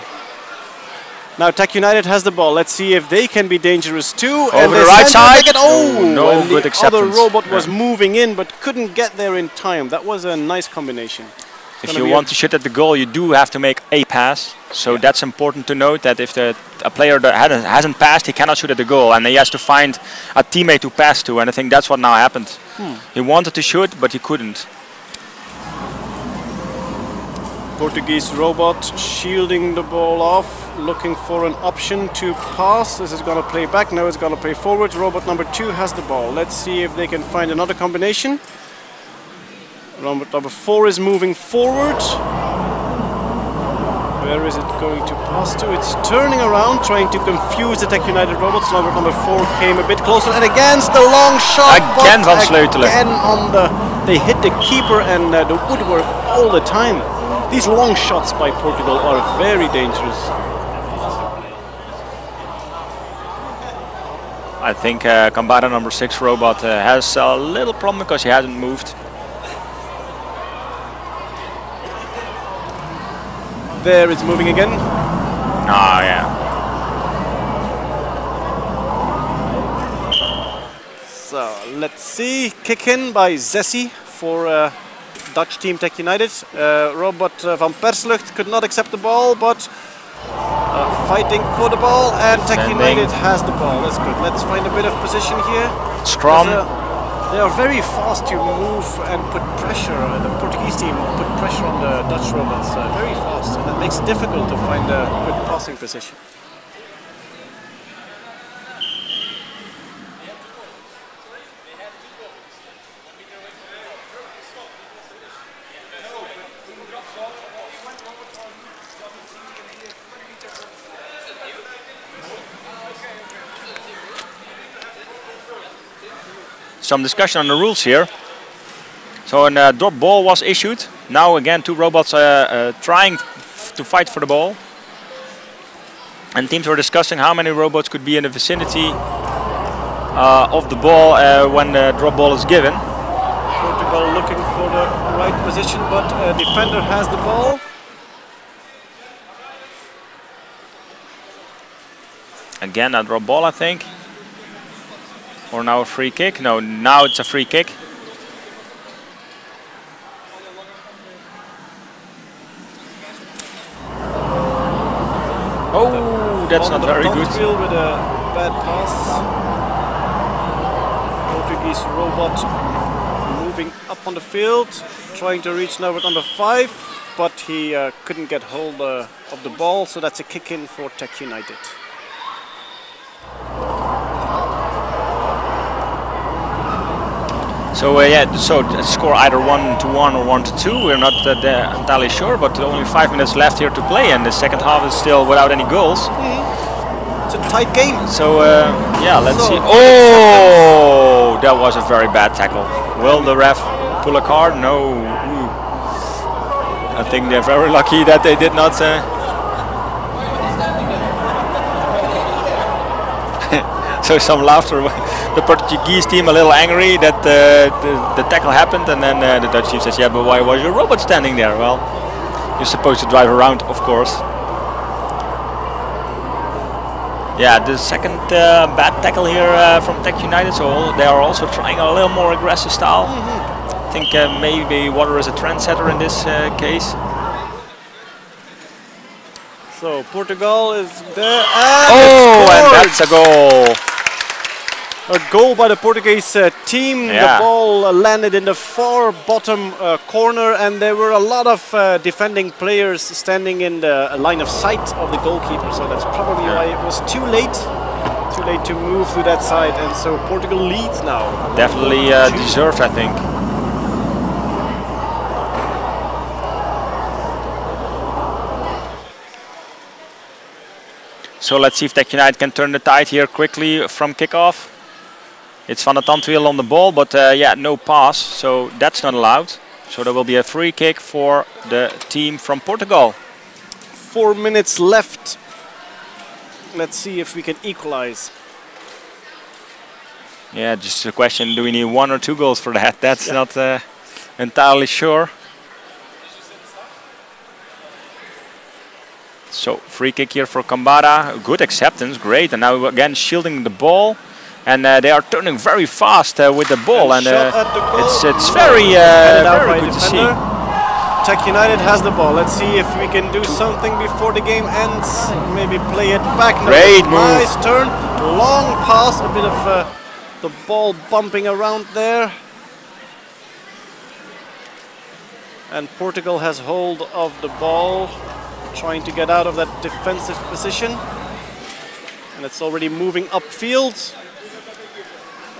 B: Now Tech United has the ball. Let's see if they can be dangerous too.
A: Over the right side.
B: No good acceptance. The other robot was moving in, but couldn't get there in time. That was a nice combination.
A: If you want to shoot at the goal, you do have to make a pass. So that's important to note, that if a player that hasn't passed, he cannot shoot at the goal, and he has to find a teammate to pass to. And I think that's what now happened. He wanted to shoot, but he couldn't.
B: Portuguese robot shielding the ball off, looking for an option to pass. This is going to play back. Now it's going to play forward. Robot number 2 has the ball. Let's see if they can find another combination. Robot number 4 is moving forward. Where is it going to pass to? It's turning around, trying to confuse the Tech United robots. Robot number 4 came a bit closer, and against the long shot.
A: Again Van Sleutelen.
B: Again they hit the keeper and the woodwork all the time. These long shots by Portugal are very dangerous.
A: I think Kamara number 6 robot has a little problem because he hasn't moved.
B: There it's moving again.
A: Ah, yeah.
B: So let's see. Kick in by Zessi for Dutch team Tech United. Robot van Perslucht could not accept the ball, but fighting for the ball, and Tech United has the ball. That's good. Let's find a bit of position here.
A: Scrum.
B: They are very fast to move and put pressure. The Portuguese team put pressure on the Dutch robots very fast, and that makes it difficult to find a good passing position.
A: Some discussion on the rules here. So a drop ball was issued. Now again 2 robots trying to fight for the ball. And teams were discussing how many robots could be in the vicinity of the ball when the drop ball is given.
B: Portugal looking for the right position, but a defender has the ball.
A: Again a drop ball, I think. Or now a free kick? No, now it's a free kick. Oh, that's not very good.
B: With a bad pass. Portuguese robot moving up on the field, trying to reach now with number 5, but he couldn't get hold of the ball, so that's a kick in for Tech United.
A: So so score either 1-1 or 1-2. We're not entirely sure, but only 5 minutes left here to play, and the second half is still without any goals.
B: It's a tight game.
A: So yeah, let's see. Oh, that was a very bad tackle. Will the ref pull a card? No. Ooh. I think they're very lucky that they did not. So some laughter. The Portuguese team a little angry that the tackle happened, and then the Dutch team says, yeah, but why was your robot standing there? Well, you're supposed to drive around, of course. Yeah, the second bad tackle here from Tech United, so they are also trying a little more aggressive style. I think maybe Water is a trendsetter in this case.
B: So Portugal is there,
A: and that's a goal.
B: A goal by the Portuguese team.
A: Yeah.
B: The ball landed in the far bottom corner, and there were a lot of defending players standing in the line of sight of the goalkeeper. So that's probably why it was too late to move to that side, and so Portugal leads now.
A: Definitely deserved, I think. So let's see if Tech United can turn the tide here quickly from kickoff. It's Van der Tandwiel on the ball, but yeah, no pass, so that's not allowed. So there will be a free kick for the team from Portugal.
B: 4 minutes left. Let's see if we can equalize.
A: Yeah, just a question, do we need 1 or 2 goals for that? That's not entirely sure. So free kick here for Kamara, good acceptance, great, and now again shielding the ball. And they are turning very fast with the ball, and it's very good to see.
B: Tech United has the ball. Let's see if we can do something before the game ends. Maybe play it back.
A: Great move.
B: Nice turn, long pass, a bit of the ball bumping around there. And Portugal has hold of the ball, trying to get out of that defensive position. And it's already moving upfield.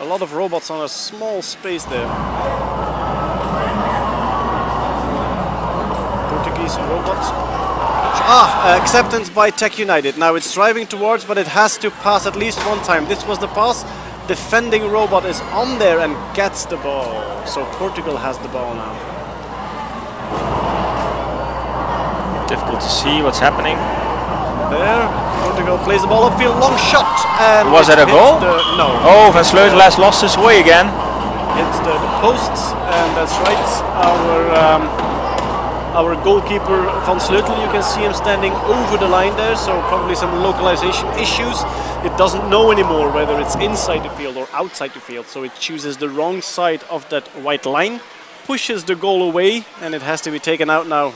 B: A lot of robots on a small space there. Portuguese robots. Acceptance by Tech United. Now it's driving towards, but it has to pass at least one time. This was the pass. Defending robot is on there and gets the ball. So Portugal has the ball now.
A: Difficult to see what's happening.
B: There, Portugal plays the ball upfield, long shot. And
A: was that a goal?
B: No.
A: Oh, Van Sleutel has lost his way again.
B: Hits the posts, and that's right. Our goalkeeper Van Sleutel, you can see him standing over the line there, so probably some localization issues. It doesn't know anymore whether it's inside the field or outside the field, so it chooses the wrong side of that white line, pushes the goal away, and it has to be taken out now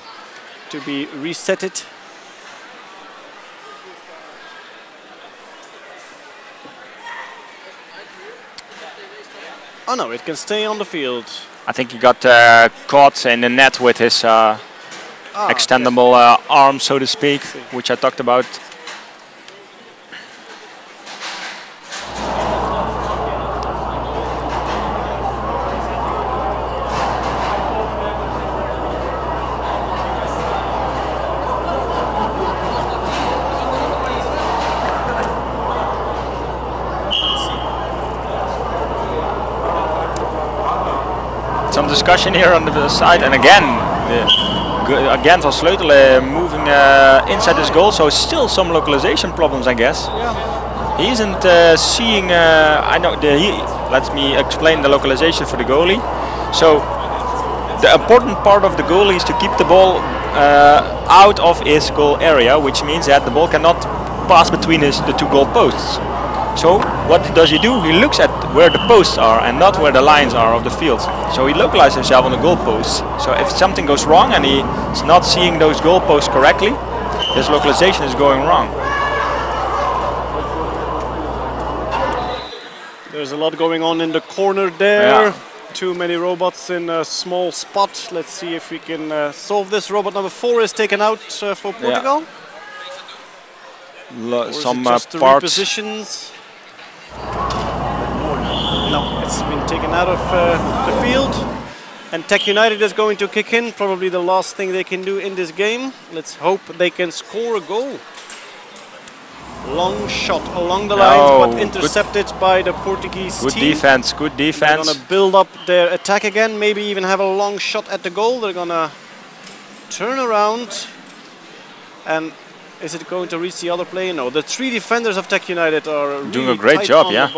B: to be resetted. Oh no, it can stay on the field.
A: I think he got caught in the net with his extendable arm, so to speak, which I talked about. Some discussion here on the side, and again Van Sleutelen moving inside his goal, so still some localization problems, I guess.
B: Yeah.
A: He isn't seeing. I know. Let me explain the localization for the goalie. So the important part of the goalie is to keep the ball out of his goal area, which means that the ball cannot pass between the two goal posts. So what does he do? He looks at where the posts are and not where the lines are of the field. So he localizes himself on the goal posts. So if something goes wrong and he's not seeing those goal posts correctly, his localization is going wrong.
B: There's a lot going on in the corner there.
A: Yeah.
B: Too many robots in a small spot. Let's see if we can solve this. Robot number 4 is taken out for Portugal.
A: Some
B: just
A: parts.
B: Repositions. No, it's been taken out of the field. And Tech United is going to kick in. Probably the last thing they can do in this game. Let's hope they can score a goal. Long shot along the lines, but intercepted by the Portuguese team.
A: Good defense, good defense.
B: They're going to build up their attack again, maybe even have a long shot at the goal. They're going to turn around. And is it going to reach the other player? No, the 3 defenders of Tech United are really
A: doing a great job, yeah.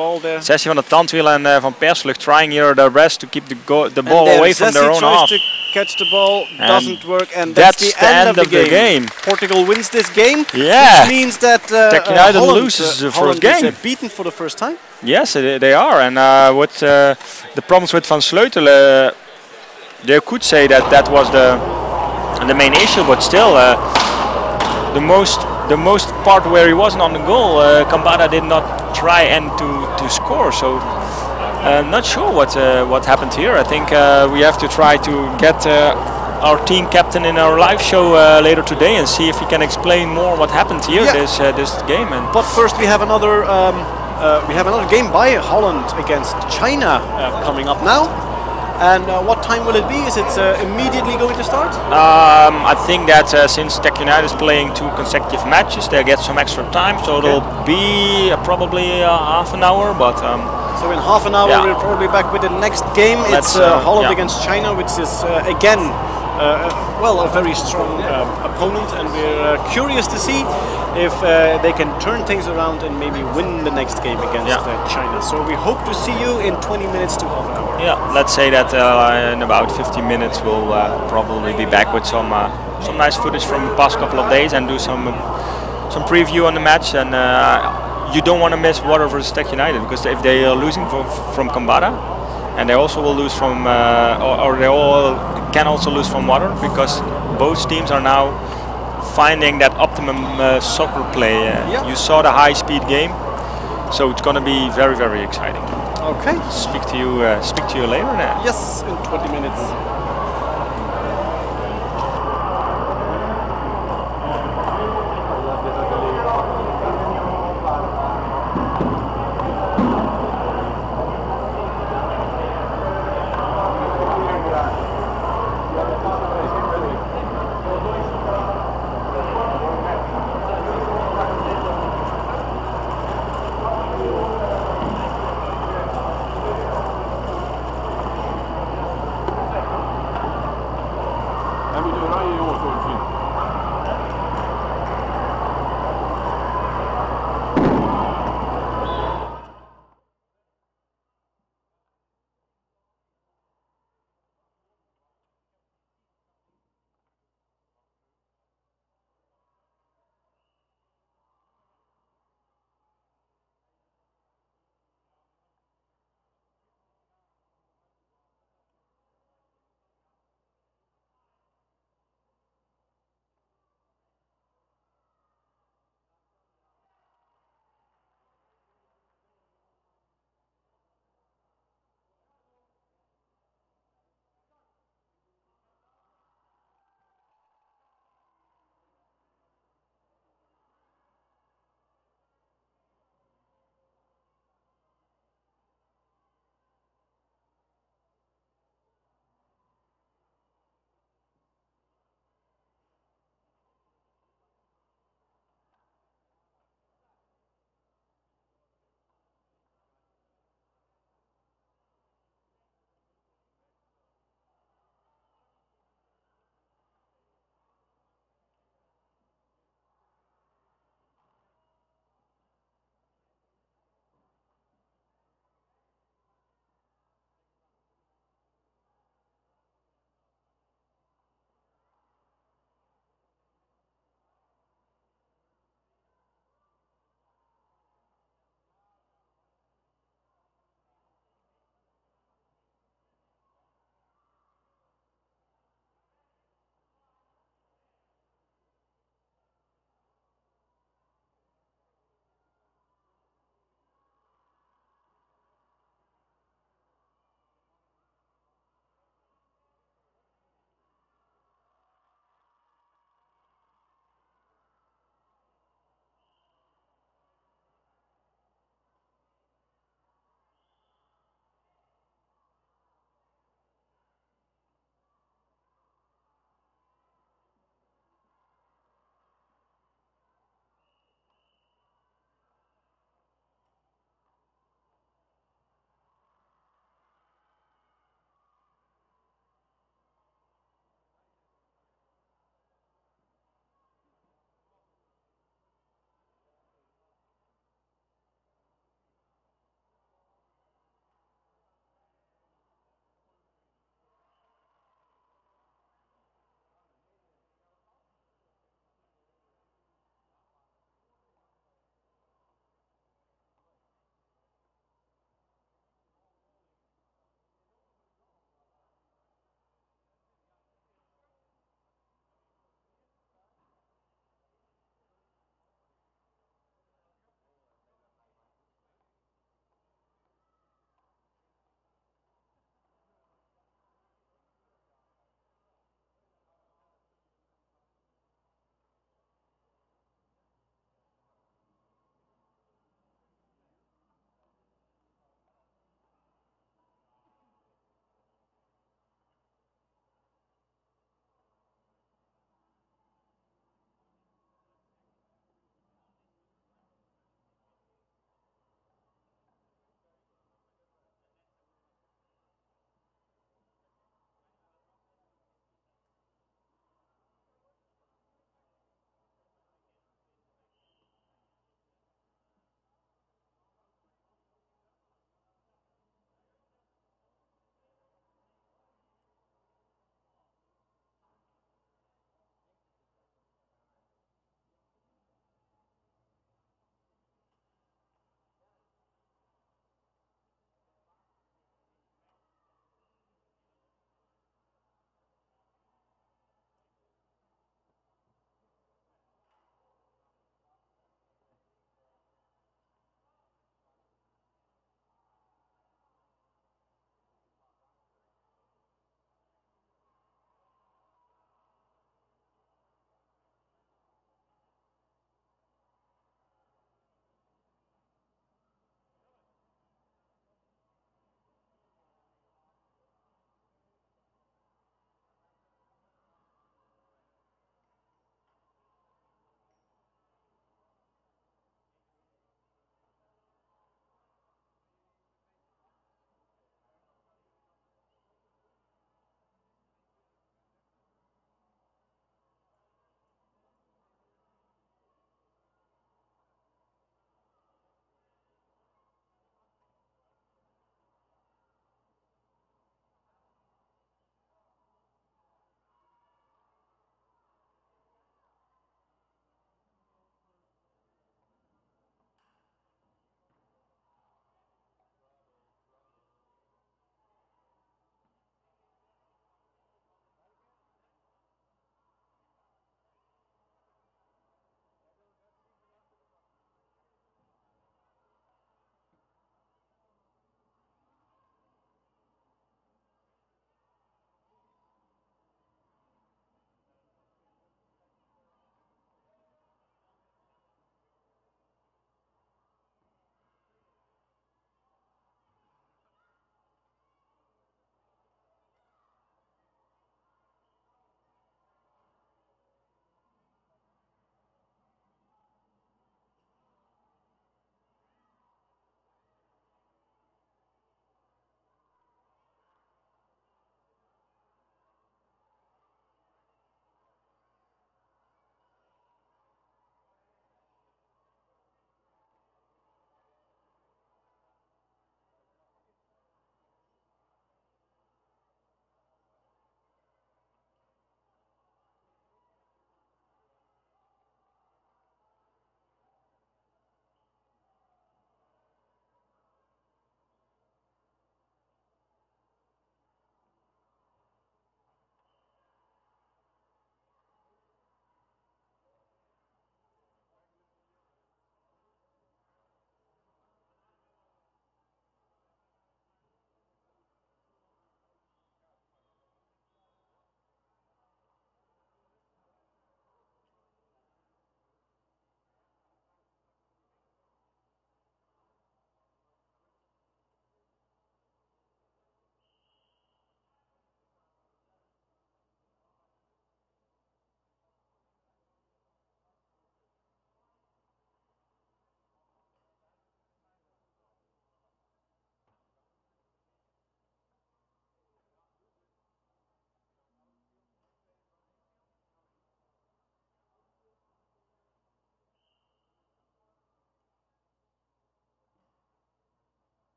A: Sessie van der Tandwiel and Van Perslucht trying here their best to keep the ball away from their own half.
B: To catch the ball, doesn't work, and that's the end of the game. Portugal wins this game, which means that
A: Tech United loses the first game.
B: Is beaten for the first time.
A: Yes, they are, and with the problems with Van Sleutelen, they could say that was the main issue, but still. The most part where he wasn't on the goal, Kamara did not try and to score. So not sure what happened here. I think we have to try to get our team captain in our live show later today and see if he can explain more what happened here this game.
B: But first we have another game by Holland against China coming up now. And what time will it be? Is it immediately going to start?
A: I think that since Tech United is playing 2 consecutive matches, they get some extra time, so it'll be probably half an hour. But
B: so in half an hour we're probably back with the next game. It's Holland against China, which is again a very strong opponent, and we're curious to see if they can turn things around and maybe win the next game against China. So we hope to see you in 20 minutes to half an hour.
A: Yeah, let's say that in about 15 minutes we'll probably be back with some nice footage from the past couple of days and do some preview on the match. And you don't want to miss Water versus Tech United, because if they are losing from Kamara, and they also will lose from, or they all can also lose from Water, because both teams are now finding that optimum soccer play. You saw the high-speed game, so it's going to be very, very exciting.
B: Okay.
A: Speak to you later.
B: Yes, in 20 minutes.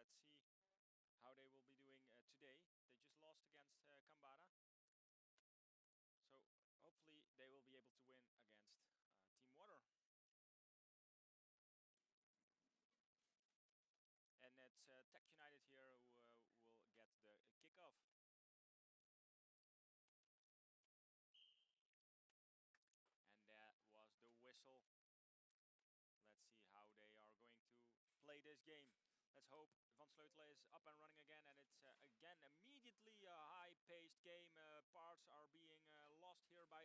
A: let's see how they will be doing today. They just lost against Kamara, so hopefully they will be able to win against Team Water. And it's Tech United here who will get the kickoff. And that was the whistle. Let's see how they are going to play this game. Let's hope Van Sleutelen is up and running again, and it's again immediately a high-paced game. Parts are being lost here by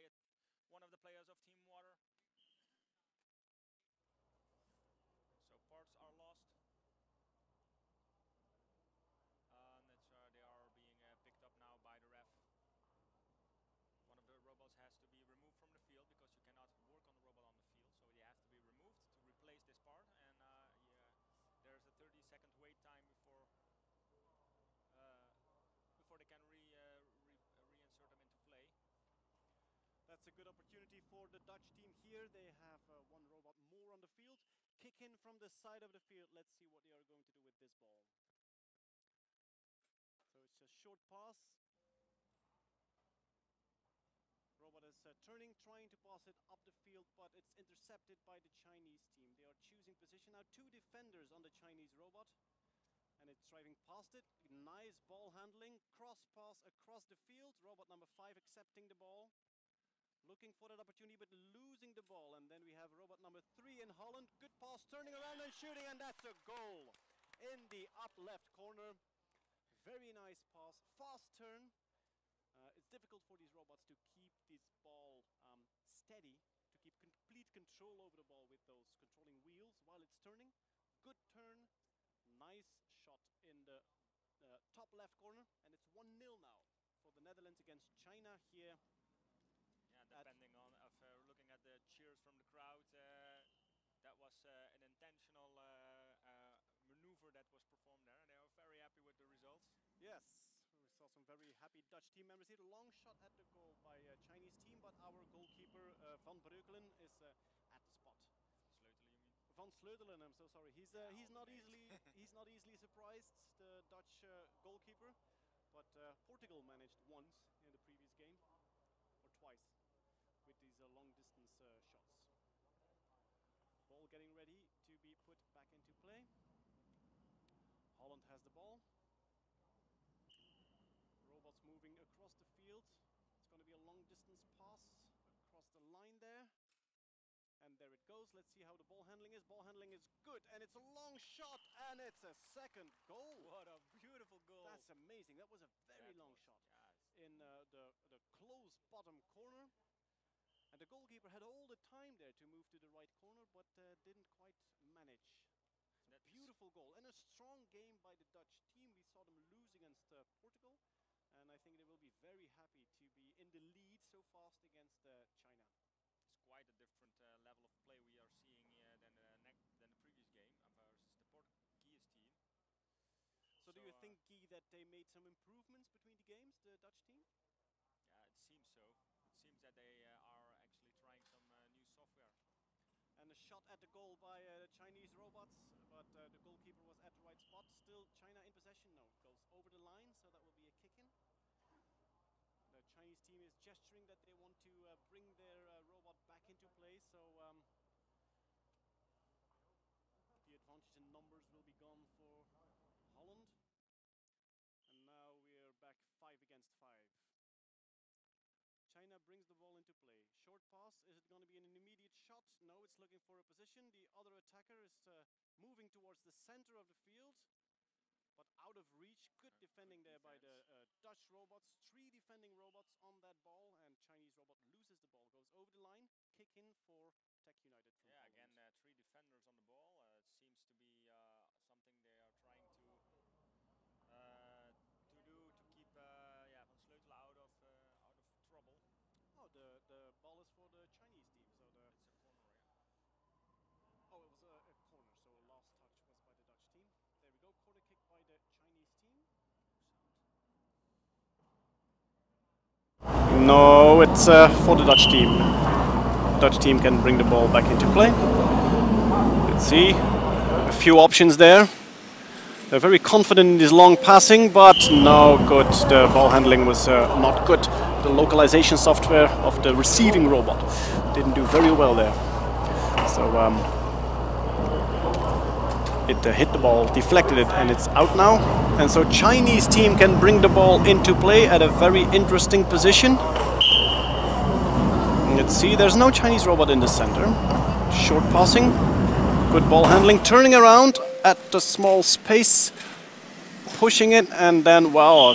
A: one of the players of Team Water. So parts are lost. They are being picked up now by the ref. One of the robots has to be removed from the field because you cannot work on the robot on the field, so they have to be removed to replace this part. And yeah, there's a 30-second wait time before they can reinsert them into play.
B: That's a good opportunity for the Dutch team here. They have one robot more on the field. Kick in from the side of the field. Let's see what they are going to do with this ball. So it's a short pass. Robot is turning, trying to pass it up the field, but it's intercepted by the Chinese team. They are choosing position now. Two defenders on the Chinese robot. And it's driving past it. Nice ball handling. Cross pass across the field. Robot number 5 accepting the ball. Looking for that opportunity, but losing the ball. And then we have robot number 3 in Holland. Good pass, turning around and shooting, and that's a goal. In the up left corner. Very nice pass. Fast turn. It's difficult for these robots to keep this ball steady, to keep complete control over the ball with those controlling wheels while it's turning. Good turn. Nice shot in the top left corner, and it's 1-0 now for the Netherlands against China here.
A: Yeah, depending on looking at the cheers from the crowd, that was an intentional maneuver that was performed there, and they are very happy with the results.
B: Yes, we saw some very happy Dutch team members here. Long shot at the goal by a Chinese team, but our goalkeeper Van Breukelen is at the spot.
A: Sleutelen, you mean?
B: Van Sleutelen, I'm so sorry. He's not easily surprised, the Dutch goalkeeper, but Portugal managed once in the previous game, or twice, with these long distance shots. Ball getting ready to be put back into play. Holland has the ball. Robots moving across the field. It's going to be a long distance pass across the line there. And there it goes. Let's see how the ball handling is. Ball handling is good, and it's a long shot, and it's a second goal.
A: What a beautiful goal.
B: That's amazing. That was a very long shot in the close bottom corner. And the goalkeeper had all the time there to move to the right corner, but didn't quite manage. Beautiful goal, and a strong game by the Dutch team. We saw them lose against Portugal, and I think they will be very happy to be in the lead so fast against China.
A: It's quite a different level of play we are seeing than the previous game versus the Portuguese team.
B: So do you think, Guy, that they made some improvements between the games, the Dutch team?
A: Yeah, it seems so. It seems that they are actually trying some new software.
B: And a shot at the goal by the Chinese robots, but the goalkeeper was at the right spot. Still China in possession. No, it goes over the line, so that will be a kick-in. The Chinese team is gesturing that they want to bring their robot back into play, so the advantage in numbers will be gone for Holland. And now we are back 5 against 5. China brings the ball into play. Short pass, is it going to be an immediate shot? No, it's looking for a position. The other attacker is moving towards the center of the field, but out of reach. Good defending there by the Dutch robots. 3 defending robots on that ball, and Chinese robot loses the ball, goes over the line, kick in for Tech United from Holland.
A: Again, 3 defenders on the ball. It seems to be something they are trying to do to keep Van Sleutelen out of trouble.
B: Oh, the ball is for the Chinese team, so
A: it's a corner, yeah.
B: Oh, it was a corner, so last touch was by the Dutch team. There we go, corner kick by the Chinese team. No, it's for the Dutch team. Dutch team can bring the ball back into play. Let's see, a few options there. They're very confident in his long passing, but no good. The ball handling was not good. The localization software of the receiving robot didn't do very well there. So it hit the ball, deflected it, and it's out now. And so Chinese team can bring the ball into play at a very interesting position. Let's see, there's no Chinese robot in the center. Short passing, good ball handling, turning around at the small space, pushing it, and then, wow,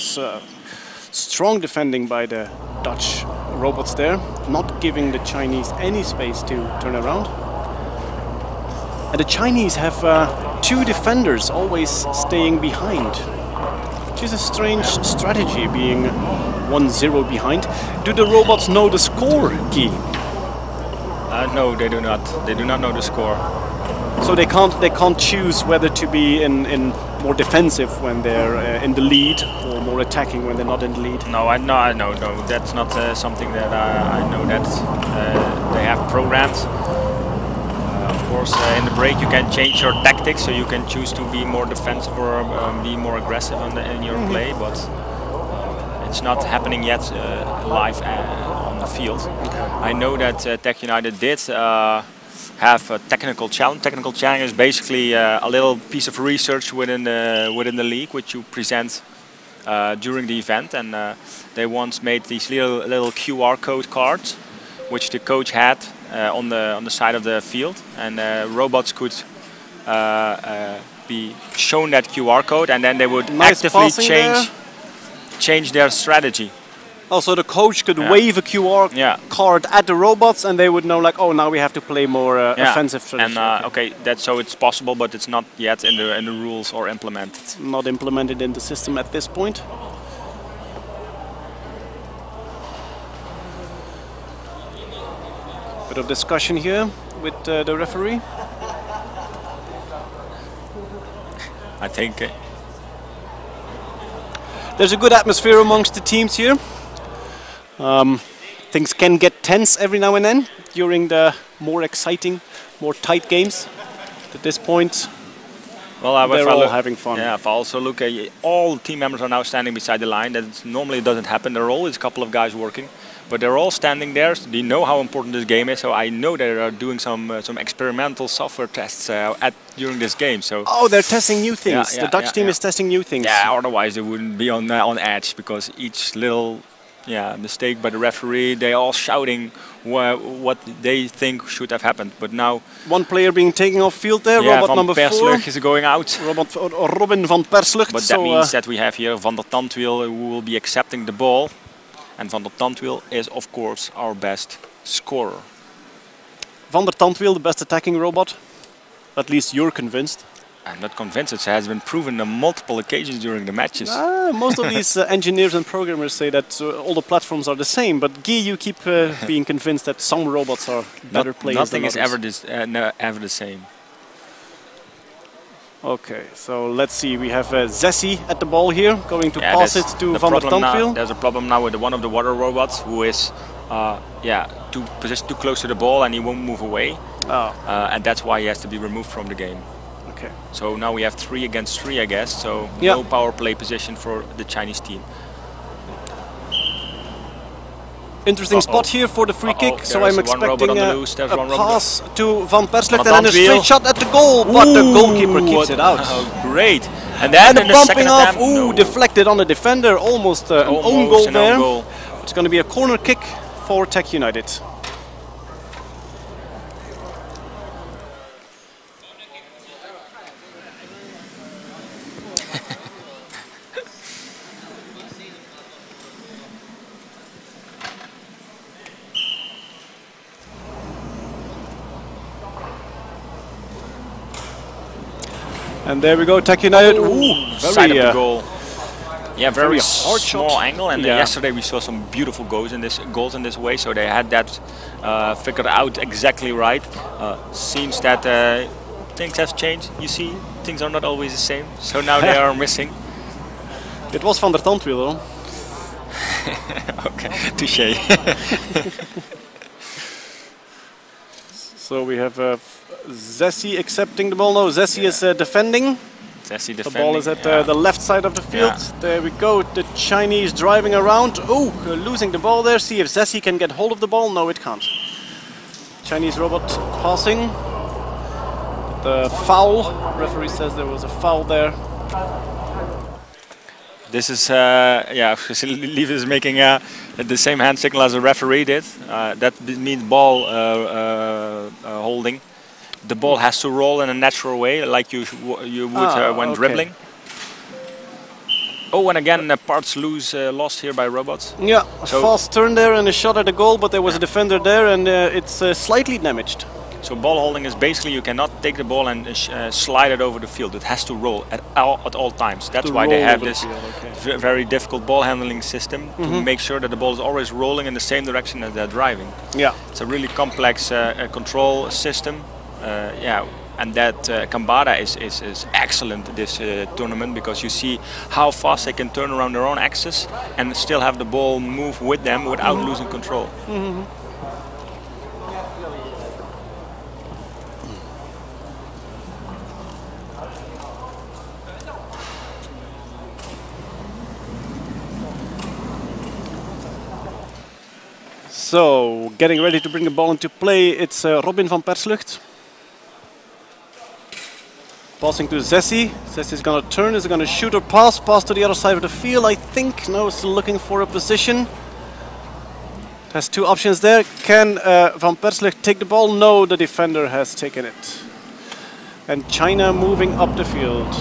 B: strong defending by the Dutch robots there, not giving the Chinese any space to turn around. And the Chinese have 2 defenders always staying behind, which is a strange strategy, being 1-0 behind. Do the robots know the score, Guy?
A: No, they do not. They do not know the score.
B: So they can't choose whether to be in more defensive when they're in the lead, or more attacking when they're not in the lead.
A: No, no. That's not something that I know that they have programmed. Of course, in the break you can change your tactics, so you can choose to be more defensive or be more aggressive in your play, but it's not happening yet live on the field. I know that Tech United did have a technical challenge. Technical challenge is basically a little piece of research within the league, which you present during the event, and they once made these little QR code cards, which the coach had on the side of the field, and robots could be shown that QR code, and then they would actively change their strategy.
B: Also, the coach could wave a QR card at the robots, and they would know, like, oh, now we have to play more offensive strategy.
A: And okay, so it's possible, but it's not yet in the rules or implemented.
B: Not implemented in the system at this point. Bit of discussion here with the referee.
A: I think
B: there's a good atmosphere amongst the teams here. Things can get tense every now and then during the more exciting, more tight games. At this point, well, they're all having fun.
A: Yeah, if I also look at all team members are now standing beside the line. That normally doesn't happen. There are always a couple of guys working, but they're all standing there. So they know how important this game is. So I know they are doing some experimental software tests during this game. So
B: they're testing new things. The Dutch team is testing new things.
A: Yeah, otherwise they wouldn't be on edge, because each little mistake by the referee, they all shouting what they think should have happened. But now
B: one player being taken off field there, robot number 4
A: is going out.
B: Robin van Perslucht.
A: But that means that we have here Van der Tandwiel, who will be accepting the ball, and Van der Tandwiel is of course our best scorer.
B: Van der Tandwiel, the best attacking robot. At least you're convinced.
A: I'm not convinced. It has been proven on multiple occasions during the matches.
B: Most of these engineers and programmers say that all the platforms are the same, but Guy, you keep being convinced that some robots are better players than others.
A: Nothing is ever the same.
B: Okay, so let's see. We have Zessi at the ball here, going to pass it to Van der Tandwiel.
A: There's a problem now with one of the water robots, who is too close to the ball, and he won't move away. And that's why he has to be removed from the game.
B: Okay.
A: So now we have 3 against 3, I guess. So no power play position for the Chinese team.
B: Interesting spot here for the free kick. So I'm expecting a pass to Van Perslucht, and then a straight shot at the goal, but the goalkeeper keeps it out.
A: Oh, great! And then
B: the bumping off, deflected on the defender, almost an own goal there. It's going to be a corner kick for Tech United. And there we go, Tech United.
A: Side of the goal. Yeah, very hard small angle. And yesterday we saw some beautiful goals in this way. So they had that figured out exactly right. Seems that things have changed. You see, things are not always the same. So now they are missing.
B: It was Van der Tandwiel, though.
A: Okay, touché.
B: So we have Zessi accepting the ball. No, Zessi is defending.
A: Zessi
B: The
A: defending.
B: ball is at the left side of the field.
A: Yeah.
B: There we go. The Chinese driving around. Oh, losing the ball there. See if Zessi can get hold of the ball. No, it can't. Chinese robot passing. The foul. Referee says there was a foul there.
A: This is, yeah, Lieve is making the same hand signal as the referee did. That means ball holding. The ball has to roll in a natural way, like you would when dribbling. Oh, and again, parts lost here by robots.
B: Yeah,
A: So
B: fast turn there and a shot at the goal, but there was a defender there and it's slightly damaged.
A: So ball holding is basically you cannot take the ball and slide it over the field. It has to roll at all times. That's why they have this very difficult ball handling system to make sure that the ball is always rolling in the same direction as they're driving.
B: Yeah.
A: It's a really complex control system. Yeah, and that Kamara is excellent this tournament, because you see how fast they can turn around their own axis and still have the ball move with them without losing control.
B: So, getting ready to bring the ball into play, it's Robin van Perslucht. Passing to Zessi. Zessi's going to turn, is going to shoot or pass to the other side of the field, I think. No, still looking for a position. Has two options there. Can Van Perslucht take the ball? No, the defender has taken it. And China moving up the field.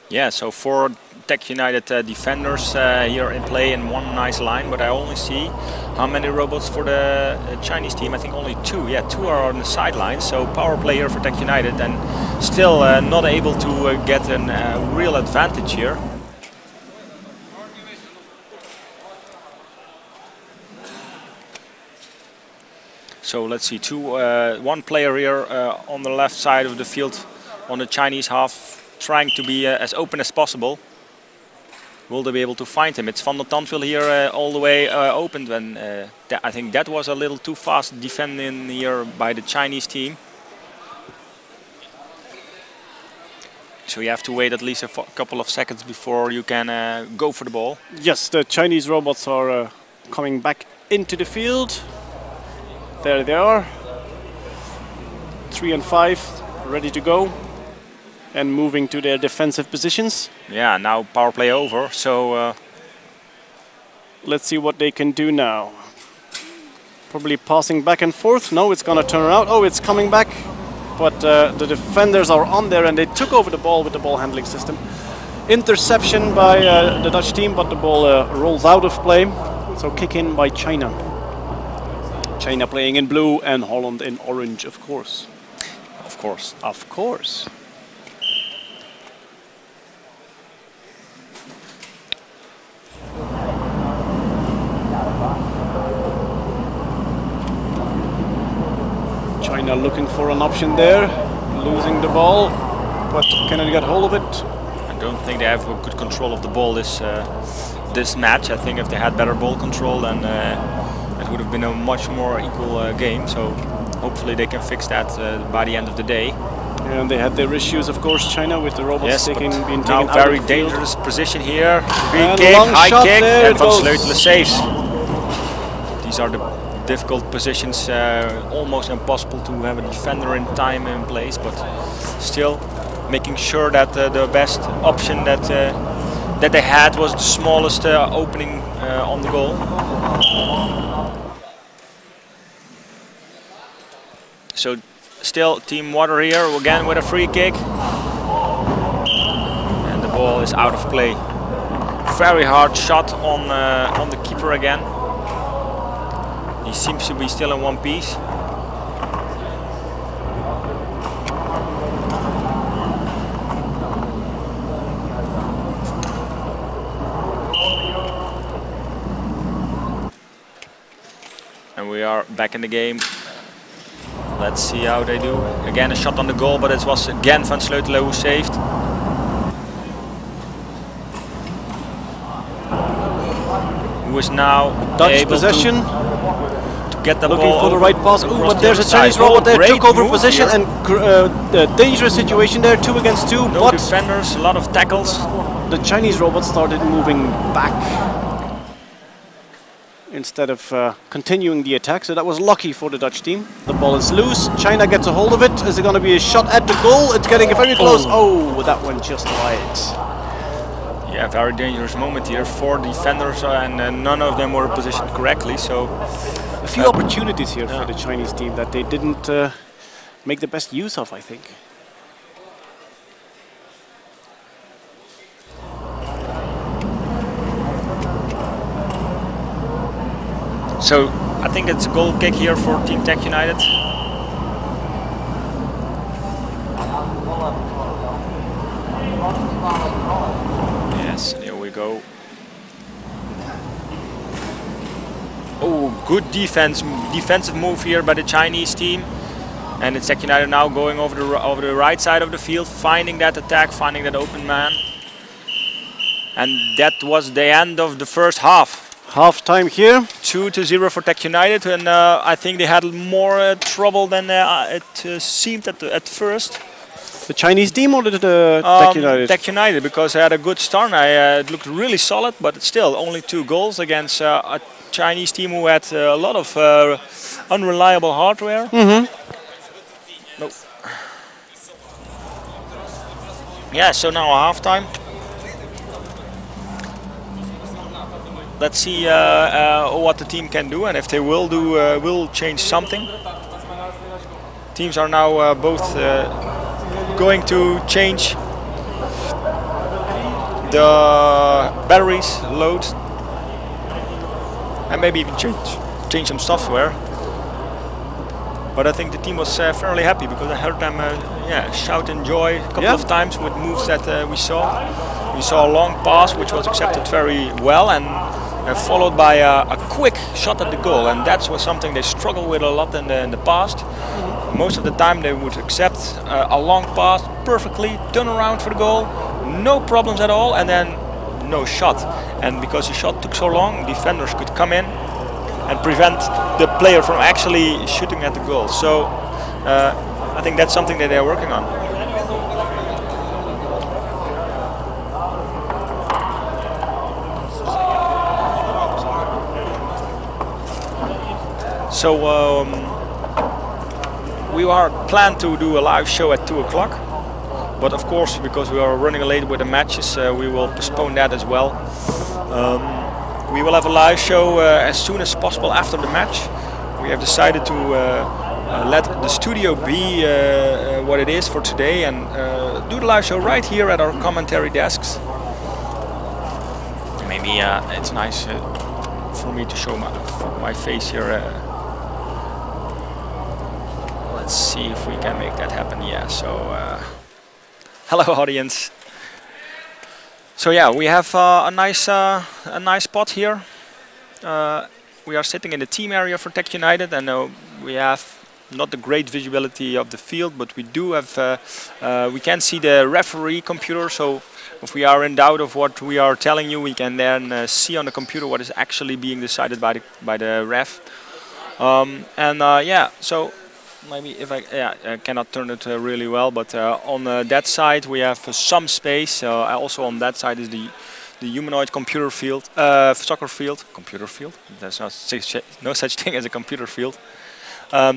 A: Yeah, so 4 Tech United defenders here in play in one nice line, but I only see how many robots for the Chinese team. I think only 2. Yeah, 2 are on the sidelines, so power play here for Tech United, and still not able to get a real advantage here. So let's see, one player here on the left side of the field on the Chinese half, trying to be as open as possible. Will they be able to find him? It's Van der Tandville here all the way opened when I think that was a little too fast defending here by the Chinese team. So you have to wait at least a couple of seconds before you can go for the ball.
B: Yes, the Chinese robots are coming back into the field. There they are. 3 and 5, ready to go. And moving to their defensive positions.
A: Yeah, now power play over, so
B: let's see what they can do now. Probably passing back and forth. No, it's gonna turn around. Oh, it's coming back. But the defenders are on there and they took over the ball with the ball handling system. Interception by the Dutch team, but the ball rolls out of play. So kick in by China. China playing in blue and Holland in orange, of course.
A: Of course.
B: Of course. China looking for an option there, losing the ball, but can they get hold of it?
A: I don't think they have a good control of the ball this match. I think if they had better ball control, then it would have been a much more equal game. So hopefully they can fix that by the end of the day.
B: And they had their issues, of course, China, with the robots being taken out
A: very
B: of the field.
A: dangerous position here. Free
B: And
A: kick,
B: long
A: high
B: shot
A: kick,
B: there,
A: and Van
B: it goes.
A: Sleutelen saves. These are the difficult positions, almost impossible to have a defender in time in place, but still making sure that the best option that they had was the smallest opening on the goal. So still Team Water here again with a free kick, and the ball is out of play. Very hard shot on the keeper again. He seems to be still in one piece. And we are back in the game. Let's see how they do. Again a shot on the goal, but it was again Van Sleutelen who saved. Who is now
B: Dutch
A: able
B: possession.
A: to get the
B: looking
A: ball
B: for the right pass. Ooh, but there's a
A: side.
B: Chinese robot there,
A: Great
B: took over
A: move
B: position,
A: here.
B: and the dangerous situation there, 2 against 2.
A: No
B: But
A: defenders, a lot of tackles.
B: the Chinese robot started moving back instead of continuing the attack, so that was lucky for the Dutch team. The ball is loose, China gets a hold of it. Is it going to be a shot at the goal? It's getting very close. Oh, that one just wide.
A: Yeah, very dangerous moment here. 4 defenders and none of them were positioned correctly. So
B: a few opportunities here for the Chinese team that they didn't make the best use of, I think.
A: So I think it's a goal kick here for Team Tech United. Yes, and here we go. Oh, good defensive move here by the Chinese team. And it's Tech United now going over the right side of the field, finding that attack, finding that open man. And that was the end of the first half.
B: Half time here.
A: 2-0 for Tech United, and I think they had more trouble than it seemed at first.
B: The Chinese team or the Tech United?
A: Tech United, because they had a good start. It looked really solid, but it's still only 2 goals against a Chinese team who had a lot of unreliable hardware. No. Yeah, so now half time. Let's see what the team can do, and if they will change something. Teams are now both going to change the batteries, load, and maybe even change some software. But I think the team was fairly happy because I heard them shout in joy a couple of times with moves that we saw. We saw a long pass which was accepted very well, and followed by a quick shot at the goal, and that was something they struggled with a lot in the past. Most of the time they would accept a long pass perfectly, turn around for the goal, no problems at all, and then no shot. And because the shot took so long, defenders could come in and prevent the player from actually shooting at the goal. So I think that's something that they're working on. So we are planned to do a live show at 2 o'clock, but of course, because we are running late with the matches, we will postpone that as well. We will have a live show as soon as possible after the match. We have decided to let the studio be what it is for today, and do the live show right here at our commentary desks. Maybe it's nice for me to show my face here. Let's see if we can make that happen. Yeah, so hello audience. So yeah, we have a nice spot here. We are sitting in the team area for Tech United, and we have not the great visibility of the field, but we do have we can see the referee computer. So if we are in doubt of what we are telling you, we can then see on the computer what is actually being decided by the ref. Yeah, so maybe if I cannot turn it really well, but on that side we have some space. Also on that side is the humanoid computer field, soccer field. Computer field? There's no such thing as a computer field.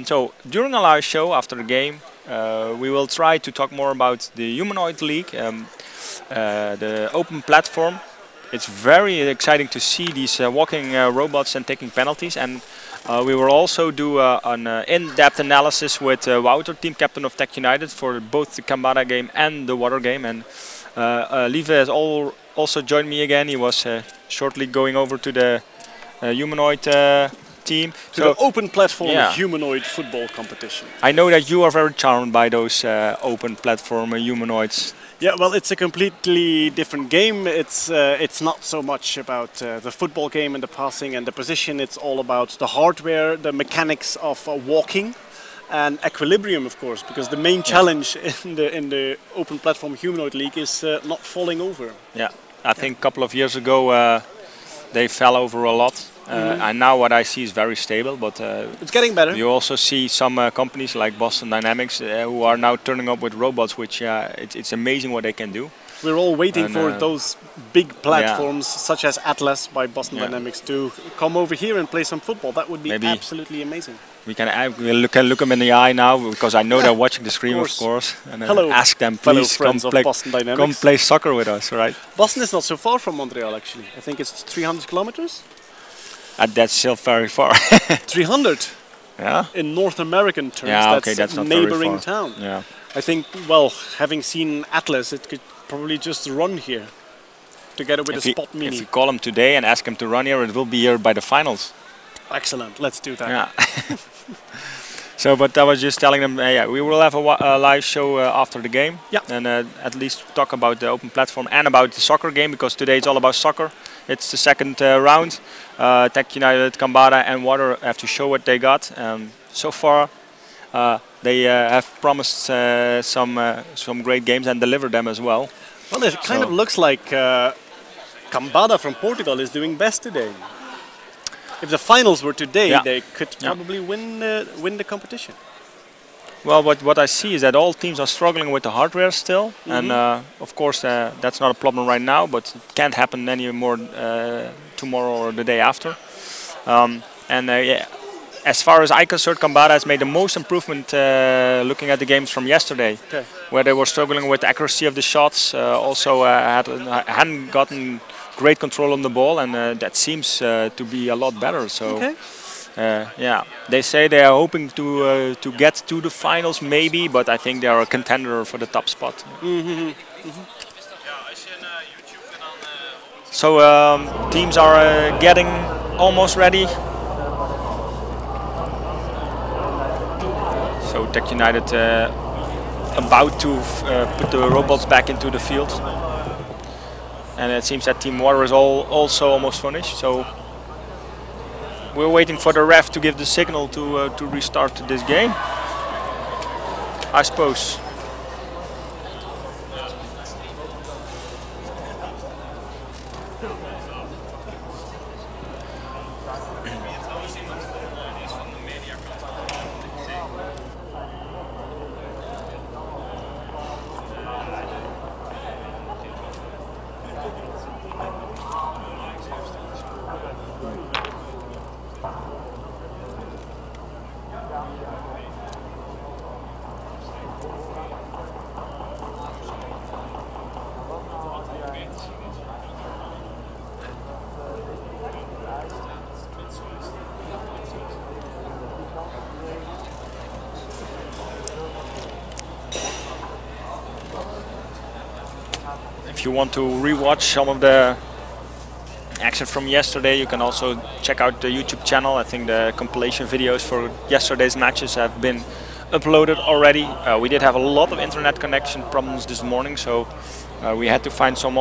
A: So during a live show after the game, we will try to talk more about the humanoid league, the open platform. It's very exciting to see these walking robots and taking penalties, and we will also do an in-depth analysis with Wouter, team captain of Tech United, for both the Kamara game and the water game. And Lieve has also joined me again. He was shortly going over to the humanoid team.
B: So the open platform humanoid football competition.
A: I know that you are very charmed by those open platform humanoids.
B: Yeah, well, it's a completely different game. It's not so much about the football game and the passing and the position. It's all about the hardware, the mechanics of walking, and equilibrium, of course, because the main challenge in the open platform humanoid league is not falling over.
A: Yeah, I think a couple of years ago they fell over a lot. And now what I see is very stable, but
B: it's getting better.
A: You also see some companies like Boston Dynamics who are now turning up with robots, which it's amazing what they can do.
B: We're all waiting for those big platforms such as Atlas by Boston Dynamics to come over here and play some football. That would be absolutely amazing.
A: We can look them in the eye now, because I know they're watching the stream, of course. And ask them, please come play soccer with us, right?
B: Boston is not so far from Montreal, actually. I think it's 300 kilometers.
A: That's still very far.
B: 300?
A: Yeah.
B: In North American terms, that's a neighboring town.
A: Yeah.
B: I think, well, having seen Atlas, it could probably just run here together with a Spot Mini.
A: If you call him today and ask him to run here, it will be here by the finals.
B: Excellent, let's do that.
A: Yeah. So, but I was just telling them, we will have a live show after the game.
B: Yeah.
A: And at least talk about the open platform and about the soccer game, because today it's all about soccer. It's the second round. Tech United, Kamara and Water have to show what they got. So far, they have promised some great games and delivered them as well.
B: Well, it kind of looks like Kamara from Portugal is doing best today. If the finals were today, they could probably win the competition.
A: Well, what I see is that all teams are struggling with the hardware still, and of course that's not a problem right now, but it can't happen anymore tomorrow or the day after. As far as I concerned, Kamara has made the most improvement looking at the games from yesterday, where they were struggling with the accuracy of the shots, also hadn't gotten great control on the ball, and that seems to be a lot better. So. They say they are hoping to get to the finals maybe, but I think they are a contender for the top spot. So teams are getting almost ready. So Tech United about to put the robots back into the field, and it seems that Team Water is also almost finished. So. We're waiting for the ref to give the signal to restart this game, I suppose. If you want to rewatch some of the action from yesterday, you can also check out the YouTube channel. I think the compilation videos for yesterday's matches have been uploaded already. We did have a lot of internet connection problems this morning, so we had to find some